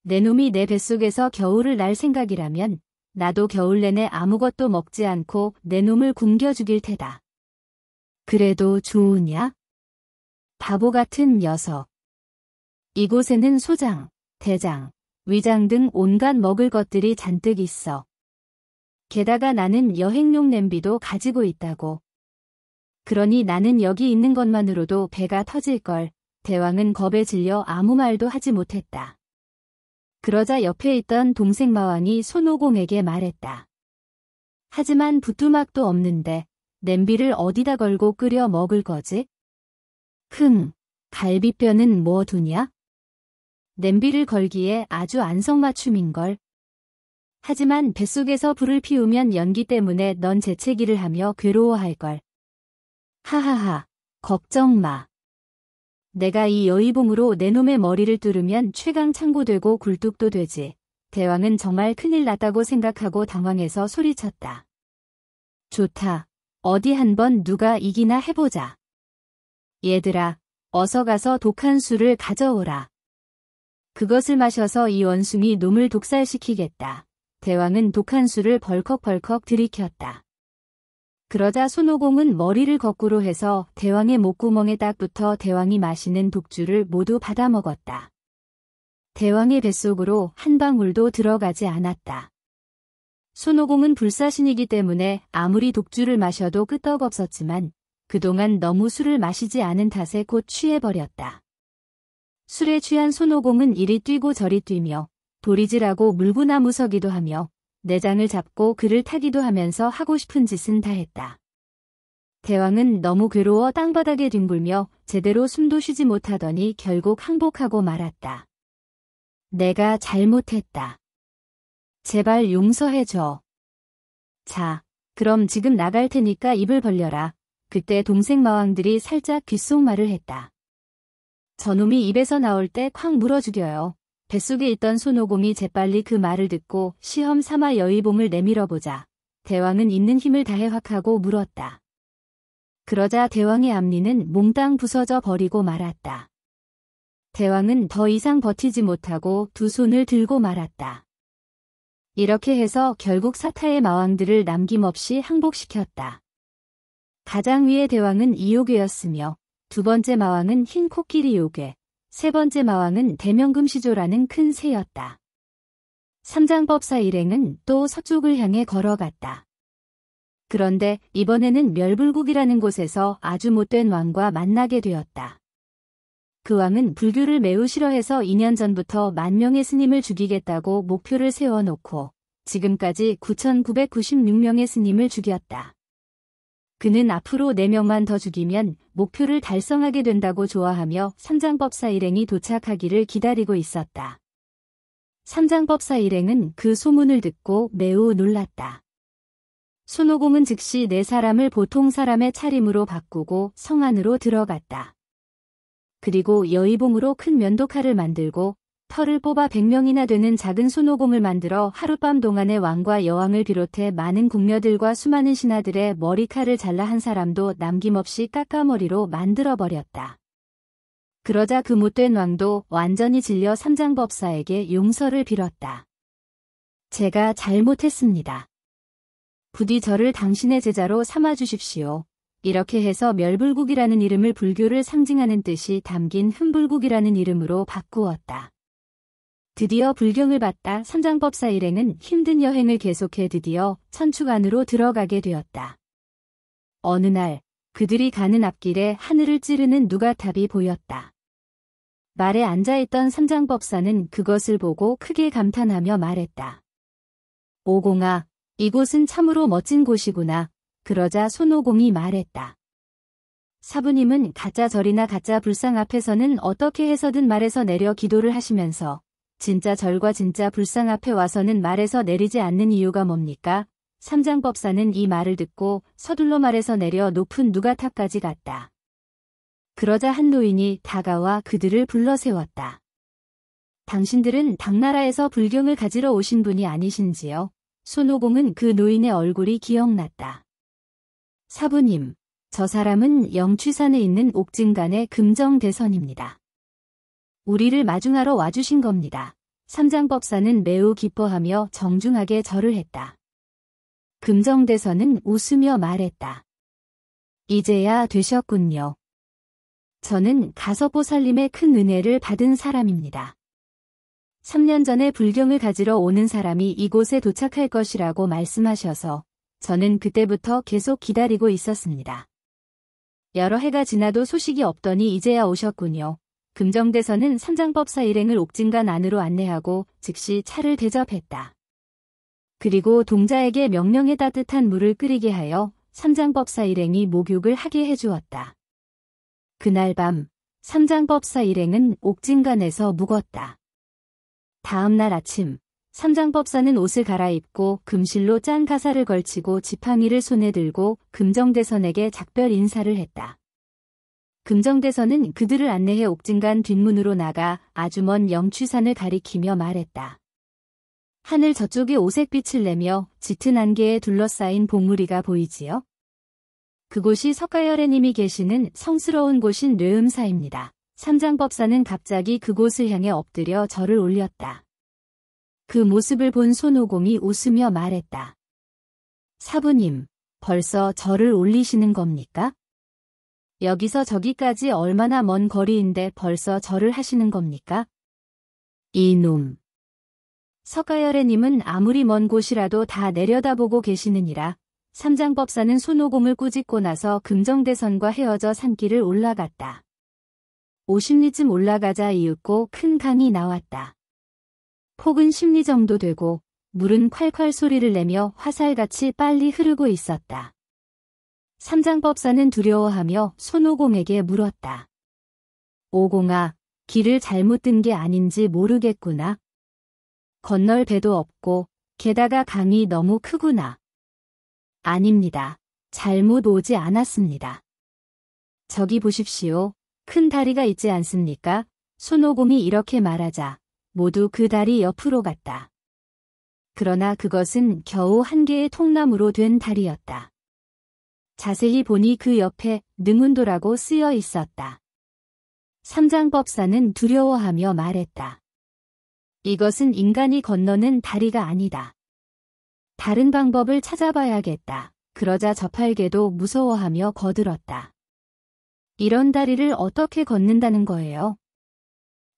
내 놈이 내 뱃속에서 겨울을 날 생각이라면 나도 겨울 내내 아무것도 먹지 않고 내 놈을 굶겨 죽일 테다. 그래도 좋으냐? 바보 같은 녀석. 이곳에는 소장, 대장, 위장 등 온갖 먹을 것들이 잔뜩 있어. 게다가 나는 여행용 냄비도 가지고 있다고. 그러니 나는 여기 있는 것만으로도 배가 터질걸. 대왕은 겁에 질려 아무 말도 하지 못했다. 그러자 옆에 있던 동생 마왕이 손오공에게 말했다. 하지만 부뚜막도 없는데 냄비를 어디다 걸고 끓여 먹을 거지? 갈비뼈는 뭐 두냐? 냄비를 걸기에 아주 안성맞춤인걸. 하지만 뱃속에서 불을 피우면 연기 때문에 넌 재채기를 하며 괴로워할걸. 하하하, 걱정 마. 내가 이 여의봉으로 내 놈의 머리를 뚫으면 최강창고되고 굴뚝도 되지. 대왕은 정말 큰일 났다고 생각하고 당황해서 소리쳤다. 좋다. 어디 한번 누가 이기나 해보자. 얘들아, 어서 가서 독한 술을 가져오라. 그것을 마셔서 이 원숭이 놈을 독살시키겠다. 대왕은 독한 술을 벌컥벌컥 들이켰다. 그러자 손오공은 머리를 거꾸로 해서 대왕의 목구멍에 딱 붙어 대왕이 마시는 독주를 모두 받아먹었다. 대왕의 뱃속으로 한 방울도 들어가지 않았다. 손오공은 불사신이기 때문에 아무리 독주를 마셔도 끄떡없었지만 그동안 너무 술을 마시지 않은 탓에 곧 취해버렸다. 술에 취한 손오공은 이리 뛰고 저리 뛰며 도리질하고 물구나무 서기도 하며 내장을 잡고 그를 타기도 하면서 하고 싶은 짓은 다 했다. 대왕은 너무 괴로워 땅바닥에 뒹굴며 제대로 숨도 쉬지 못하더니 결국 항복하고 말았다. 내가 잘못했다. 제발 용서해줘. 자, 그럼 지금 나갈 테니까 입을 벌려라. 그때 동생 마왕들이 살짝 귓속말을 했다. 저놈이 입에서 나올 때 콱 물어 죽여요. 뱃속에 있던 손오공이 재빨리 그 말을 듣고 시험 삼아 여의봉을 내밀어보자. 대왕은 있는 힘을 다해 확 하고 물었다. 그러자 대왕의 앞니는 몽땅 부서져 버리고 말았다. 대왕은 더 이상 버티지 못하고 두 손을 들고 말았다. 이렇게 해서 결국 사타의 마왕들을 남김없이 항복시켰다. 가장 위의 대왕은 이요괴였으며 두 번째 마왕은 흰 코끼리 요괴, 세 번째 마왕은 대명금시조라는 큰 새였다. 삼장법사 일행은 또 서쪽을 향해 걸어갔다. 그런데 이번에는 멸불국이라는 곳에서 아주 못된 왕과 만나게 되었다. 그 왕은 불교를 매우 싫어해서 2년 전부터 10,000명의 스님을 죽이겠다고 목표를 세워놓고 지금까지 9,996명의 스님을 죽였다. 그는 앞으로 4명만 더 죽이면 목표를 달성하게 된다고 좋아하며 삼장법사 일행이 도착하기를 기다리고 있었다. 삼장법사 일행은 그 소문을 듣고 매우 놀랐다. 손오공은 즉시 4사람을 보통 사람의 차림으로 바꾸고 성 안으로 들어갔다. 그리고 여의봉으로 큰 면도칼을 만들고 털을 뽑아 100명이나 되는 작은 손오공을 만들어 하룻밤 동안에 왕과 여왕을 비롯해 많은 궁녀들과 수많은 신하들의 머리칼을 잘라 한 사람도 남김없이 깎아머리로 만들어버렸다. 그러자 그 못된 왕도 완전히 질려 삼장법사에게 용서를 빌었다. 제가 잘못했습니다. 부디 저를 당신의 제자로 삼아주십시오. 이렇게 해서 멸불국이라는 이름을 불교를 상징하는 뜻이 담긴 흠불국이라는 이름으로 바꾸었다. 드디어 불경을 받다 삼장법사 일행은 힘든 여행을 계속해 드디어 천축 안으로 들어가게 되었다. 어느 날 그들이 가는 앞길에 하늘을 찌르는 누가탑이 보였다. 말에 앉아있던 삼장법사는 그것을 보고 크게 감탄하며 말했다. 오공아, 이곳은 참으로 멋진 곳이구나. 그러자 손오공이 말했다. 사부님은 가짜 절이나 가짜 불상 앞에서는 어떻게 해서든 말에서 내려 기도를 하시면서 진짜 절과 진짜 불상 앞에 와서는 말에서 내리지 않는 이유가 뭡니까? 삼장법사는 이 말을 듣고 서둘러 말에서 내려 높은 누가탑까지 갔다. 그러자 한 노인이 다가와 그들을 불러 세웠다. 당신들은 당나라에서 불경을 가지러 오신 분이 아니신지요? 손오공은 그 노인의 얼굴이 기억났다. 사부님, 저 사람은 영취산에 있는 옥진간의 금정대선입니다. 우리를 마중하러 와주신 겁니다. 삼장법사는 매우 기뻐하며 정중하게 절을 했다. 금정대선은 웃으며 말했다. 이제야 되셨군요. 저는 가서보살님의 큰 은혜를 받은 사람입니다. 3년 전에 불경을 가지러 오는 사람이 이곳에 도착할 것이라고 말씀하셔서 저는 그때부터 계속 기다리고 있었습니다. 여러 해가 지나도 소식이 없더니 이제야 오셨군요. 금정대선은 삼장법사 일행을 옥진간 안으로 안내하고 즉시 차를 대접했다. 그리고 동자에게 명령에 따뜻한 물을 끓이게 하여 삼장법사 일행이 목욕을 하게 해주었다. 그날 밤 삼장법사 일행은 옥진간에서 묵었다. 다음 날 아침 삼장법사는 옷을 갈아입고 금실로 짠 가사를 걸치고 지팡이를 손에 들고 금정대선에게 작별 인사를 했다. 금정대선은 그들을 안내해 옥진간 뒷문으로 나가 아주 먼 영취산을 가리키며 말했다. 하늘 저쪽에 오색빛을 내며 짙은 안개에 둘러싸인 봉우리가 보이지요? 그곳이 석가열애님이 계시는 성스러운 곳인 뇌음사입니다. 삼장법사는 갑자기 그곳을 향해 엎드려 절을 올렸다. 그 모습을 본 손오공이 웃으며 말했다. 사부님, 벌써 절을 올리시는 겁니까? 여기서 저기까지 얼마나 먼 거리인데 벌써 절을 하시는 겁니까? 이놈. 석가열애님은 아무리 먼 곳이라도 다 내려다보고 계시느니라. 삼장법사는 손오공을 꾸짖고 나서 금정대선과 헤어져 산길을 올라갔다. 50리쯤 올라가자 이윽고 큰 강이 나왔다. 폭은 10리 정도 되고 물은 콸콸 소리를 내며 화살같이 빨리 흐르고 있었다. 삼장법사는 두려워하며 손오공에게 물었다. 오공아, 길을 잘못 든 게 아닌지 모르겠구나. 건널 배도 없고 게다가 강이 너무 크구나. 아닙니다. 잘못 오지 않았습니다. 저기 보십시오. 큰 다리가 있지 않습니까? 손오공이 이렇게 말하자 모두 그 다리 옆으로 갔다. 그러나 그것은 겨우 한 개의 통나무로 된 다리였다. 자세히 보니 그 옆에 능운도라고 쓰여 있었다. 삼장법사는 두려워하며 말했다. 이것은 인간이 건너는 다리가 아니다. 다른 방법을 찾아봐야겠다. 그러자 저팔계도 무서워하며 거들었다. 이런 다리를 어떻게 건넌다는 거예요?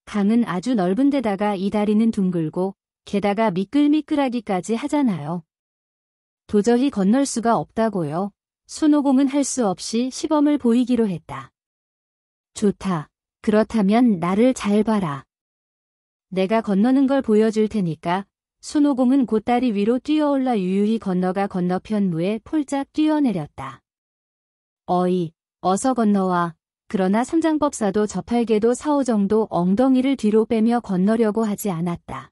강은 아주 넓은 데다가 이 다리는 둥글고 게다가 미끌미끌하기까지 하잖아요. 도저히 건널 수가 없다고요. 손오공은 할 수 없이 시범을 보이기로 했다. 좋다. 그렇다면 나를 잘 봐라. 내가 건너는 걸 보여줄 테니까. 손오공은 곧다리 위로 뛰어올라 유유히 건너가 건너편 무에 폴짝 뛰어내렸다. 어이, 어서 건너와. 그러나 삼장법사도 저팔계도 사오 정도 엉덩이를 뒤로 빼며 건너려고 하지 않았다.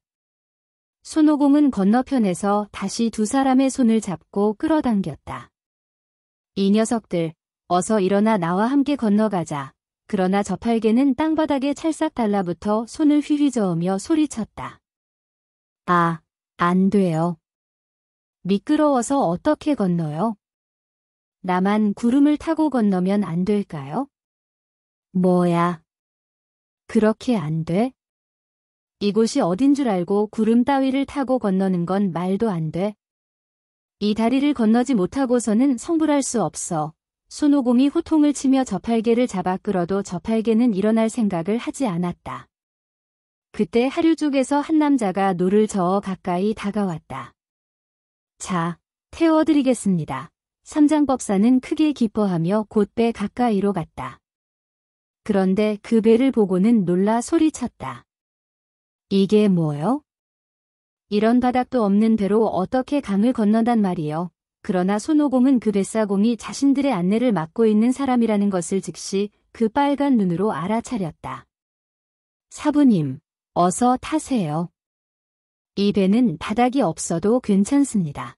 손오공은 건너편에서 다시 두 사람의 손을 잡고 끌어당겼다. 이 녀석들, 어서 일어나 나와 함께 건너가자. 그러나 저팔계는 땅바닥에 찰싹 달라붙어 손을 휘휘 저으며 소리쳤다. 아, 안 돼요. 미끄러워서 어떻게 건너요? 나만 구름을 타고 건너면 안 될까요? 뭐야? 그렇게 안 돼? 이곳이 어딘 줄 알고 구름 따위를 타고 건너는 건 말도 안 돼. 이 다리를 건너지 못하고서는 성불할 수 없어. 손오공이 호통을 치며 저팔계를 잡아 끌어도 저팔계는 일어날 생각을 하지 않았다. 그때 하류 쪽에서 한 남자가 노를 저어 가까이 다가왔다. 자, 태워드리겠습니다. 삼장법사는 크게 기뻐하며 곧 배 가까이로 갔다. 그런데 그 배를 보고는 놀라 소리쳤다. 이게 뭐요? 이런 바닥도 없는 배로 어떻게 강을 건넌단 말이요. 그러나 손오공은 그 뱃사공이 자신들의 안내를 맡고 있는 사람이라는 것을 즉시 그 빨간 눈으로 알아차렸다. 사부님, 어서 타세요. 이 배는 바닥이 없어도 괜찮습니다.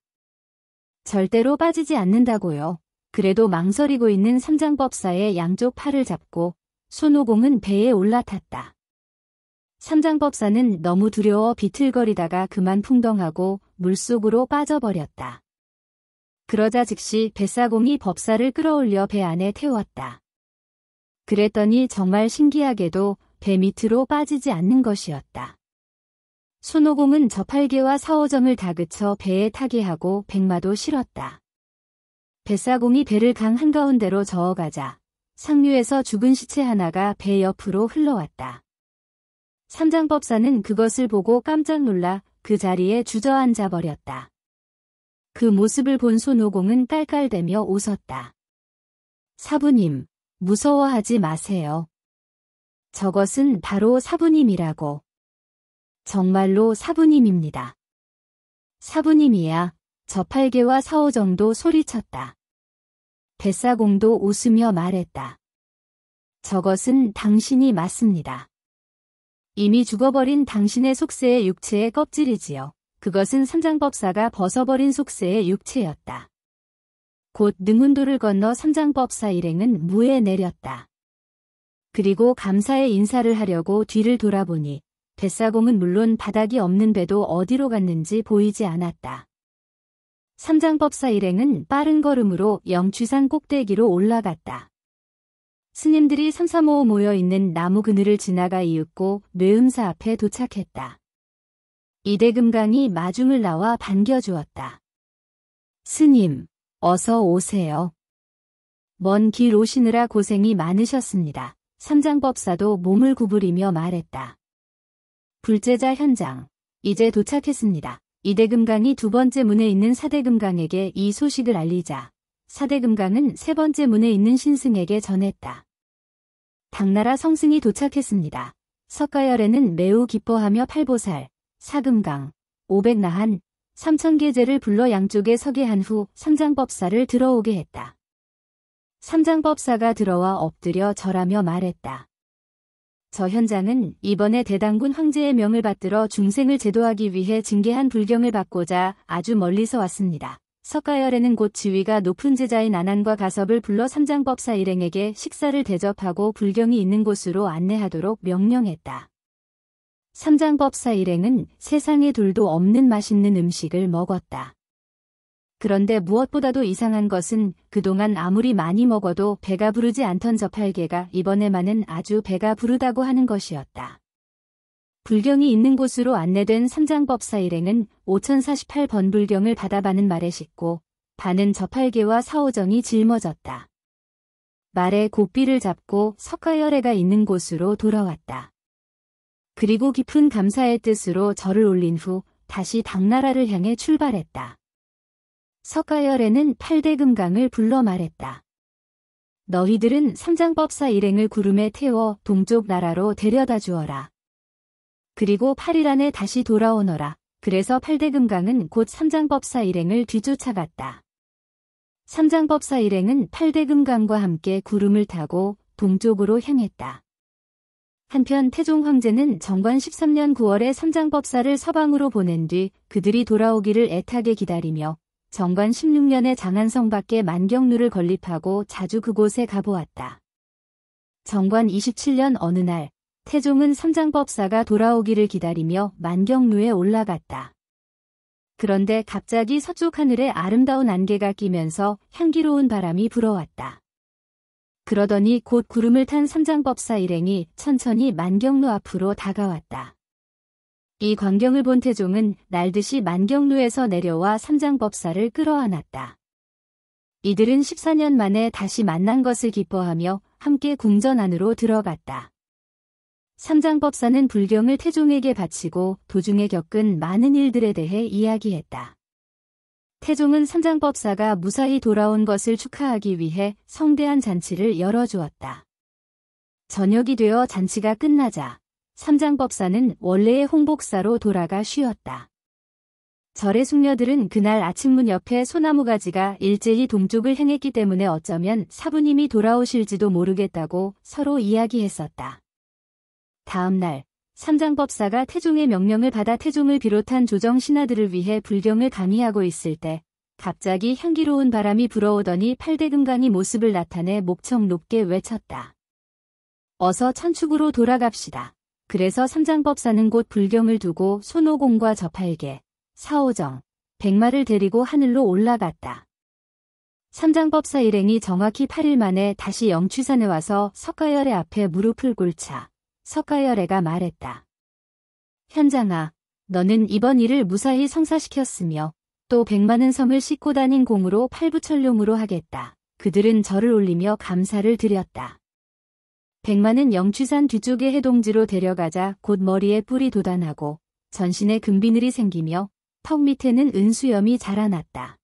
절대로 빠지지 않는다고요. 그래도 망설이고 있는 삼장법사의 양쪽 팔을 잡고 손오공은 배에 올라탔다. 삼장법사는 너무 두려워 비틀거리다가 그만 풍덩하고 물속으로 빠져버렸다. 그러자 즉시 뱃사공이 법사를 끌어올려 배 안에 태웠다. 그랬더니 정말 신기하게도 배 밑으로 빠지지 않는 것이었다. 손오공은 저팔계와 사오정을 다그쳐 배에 타게 하고 백마도 실었다. 뱃사공이 배를 강 한가운데로 저어가자 상류에서 죽은 시체 하나가 배 옆으로 흘러왔다. 삼장법사는 그것을 보고 깜짝 놀라 그 자리에 주저앉아 버렸다. 그 모습을 본 손오공은 깔깔대며 웃었다. 사부님, 무서워하지 마세요. 저것은 바로 사부님이라고. 정말로 사부님입니다. 사부님이야. 저팔계와 사오정도 소리쳤다. 뱃사공도 웃으며 말했다. 저것은 당신이 맞습니다. 이미 죽어버린 당신의 속세의 육체의 껍질이지요. 그것은 삼장법사가 벗어버린 속세의 육체였다. 곧 능훈도를 건너 삼장법사 일행은 무에 내렸다. 그리고 감사의 인사를 하려고 뒤를 돌아보니 뱃사공은 물론 바닥이 없는 배도 어디로 갔는지 보이지 않았다. 삼장법사 일행은 빠른 걸음으로 영취산 꼭대기로 올라갔다. 스님들이 삼삼오오 모여있는 나무 그늘을 지나가 이윽고 뇌음사 앞에 도착했다. 이대금강이 마중을 나와 반겨주었다. 스님, 어서 오세요. 먼 길 오시느라 고생이 많으셨습니다. 삼장법사도 몸을 구부리며 말했다. 불제자 현장, 이제 도착했습니다. 이대금강이 두 번째 문에 있는 사대금강에게 이 소식을 알리자 사대금강은 세 번째 문에 있는 신승에게 전했다. 당나라 성승이 도착했습니다. 석가열에는 매우 기뻐하며 팔보살, 사금강, 500나한, 3000계제를 불러 양쪽에 서게 한 후 삼장법사를 들어오게 했다. 삼장법사가 들어와 엎드려 절하며 말했다. 저 현장은 이번에 대당군 황제의 명을 받들어 중생을 제도하기 위해 징계한 불경을 받고자 아주 멀리서 왔습니다. 석가열에는 곧 지위가 높은 제자인 안한과 가섭을 불러 삼장법사 일행에게 식사를 대접하고 불경이 있는 곳으로 안내하도록 명령했다. 삼장법사 일행은 세상에 둘도 없는 맛있는 음식을 먹었다. 그런데 무엇보다도 이상한 것은 그동안 아무리 많이 먹어도 배가 부르지 않던 저팔계가 이번에만은 아주 배가 부르다고 하는 것이었다. 불경이 있는 곳으로 안내된 삼장법사 일행은 5048번 불경을 받아 반은 말에 싣고 반은 저팔계와 사오정이 짊어졌다. 말에 고삐를 잡고 석가열애가 있는 곳으로 돌아왔다. 그리고 깊은 감사의 뜻으로 절을 올린 후 다시 당나라를 향해 출발했다. 석가열애는 팔대금강을 불러 말했다. 너희들은 삼장법사 일행을 구름에 태워 동쪽 나라로 데려다 주어라. 그리고 8일 안에 다시 돌아오너라. 그래서 팔대금강은 곧 삼장법사 일행을 뒤쫓아갔다. 삼장법사 일행은 팔대금강과 함께 구름을 타고 동쪽으로 향했다. 한편 태종 황제는 정관 13년 9월에 삼장법사를 서방으로 보낸 뒤 그들이 돌아오기를 애타게 기다리며 정관 16년에 장안성 밖에 만경루를 건립하고 자주 그곳에 가보았다. 정관 27년 어느 날 태종은 삼장법사가 돌아오기를 기다리며 만경루에 올라갔다. 그런데 갑자기 서쪽 하늘에 아름다운 안개가 끼면서 향기로운 바람이 불어왔다. 그러더니 곧 구름을 탄 삼장법사 일행이 천천히 만경루 앞으로 다가왔다. 이 광경을 본 태종은 날듯이 만경루에서 내려와 삼장법사를 끌어안았다. 이들은 14년 만에 다시 만난 것을 기뻐하며 함께 궁전 안으로 들어갔다. 삼장법사는 불경을 태종에게 바치고 도중에 겪은 많은 일들에 대해 이야기했다. 태종은 삼장법사가 무사히 돌아온 것을 축하하기 위해 성대한 잔치를 열어주었다. 저녁이 되어 잔치가 끝나자 삼장법사는 원래의 홍복사로 돌아가 쉬었다. 절의 숙녀들은 그날 아침문 옆에 소나무 가지가 일제히 동쪽을 향했기 때문에 어쩌면 사부님이 돌아오실지도 모르겠다고 서로 이야기했었다. 다음 날 삼장법사가 태종의 명령을 받아 태종을 비롯한 조정 신하들을 위해 불경을 강의하고 있을 때 갑자기 향기로운 바람이 불어오더니 팔대금강이 모습을 나타내 목청 높게 외쳤다. 어서 천축으로 돌아갑시다. 그래서 삼장법사는 곧 불경을 두고 손오공과 저팔계, 사오정, 백마를 데리고 하늘로 올라갔다. 삼장법사 일행이 정확히 8일 만에 다시 영취산에 와서 석가열애 앞에 무릎을 꿇자 석가열애가 말했다. 현장아, 너는 이번 일을 무사히 성사시켰으며 또 100만은 섬을 싣고 다닌 공으로 팔부천룡으로 하겠다. 그들은 절을 올리며 감사를 드렸다. 100만은 영취산 뒤쪽의 해동지로 데려가자 곧 머리에 뿔이 돋아나고 전신에 금비늘이 생기며 턱 밑에는 은수염이 자라났다.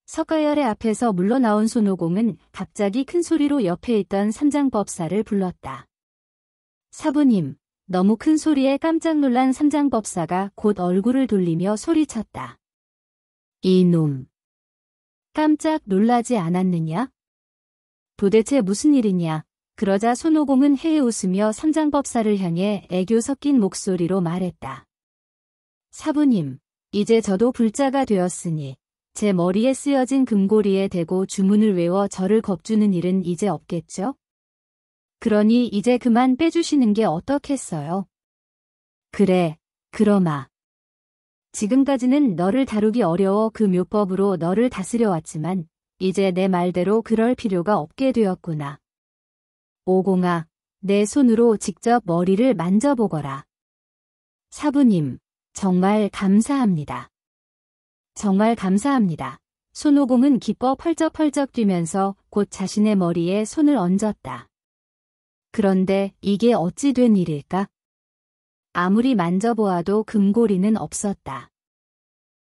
석가열의 앞에서 물러나온 손오공은 갑자기 큰 소리로 옆에 있던 삼장법사를 불렀다. 사부님, 너무 큰 소리에 깜짝 놀란 삼장법사가 곧 얼굴을 돌리며 소리쳤다. 이놈! 깜짝 놀라지 않았느냐? 도대체 무슨 일이냐? 그러자 손오공은 해해 웃으며 삼장법사를 향해 애교 섞인 목소리로 말했다. 사부님, 이제 저도 불자가 되었으니 제 머리에 쓰여진 금고리에 대고 주문을 외워 저를 겁주는 일은 이제 없겠죠? 그러니 이제 그만 빼주시는 게 어떻겠어요? 그래, 그러마. 지금까지는 너를 다루기 어려워 그 묘법으로 너를 다스려왔지만 이제 내 말대로 그럴 필요가 없게 되었구나. 오공아, 내 손으로 직접 머리를 만져보거라. 사부님, 정말 감사합니다. 정말 감사합니다. 손오공은 기뻐 펄쩍펄쩍 뛰면서 곧 자신의 머리에 손을 얹었다. 그런데 이게 어찌 된 일일까? 아무리 만져보아도 금고리는 없었다.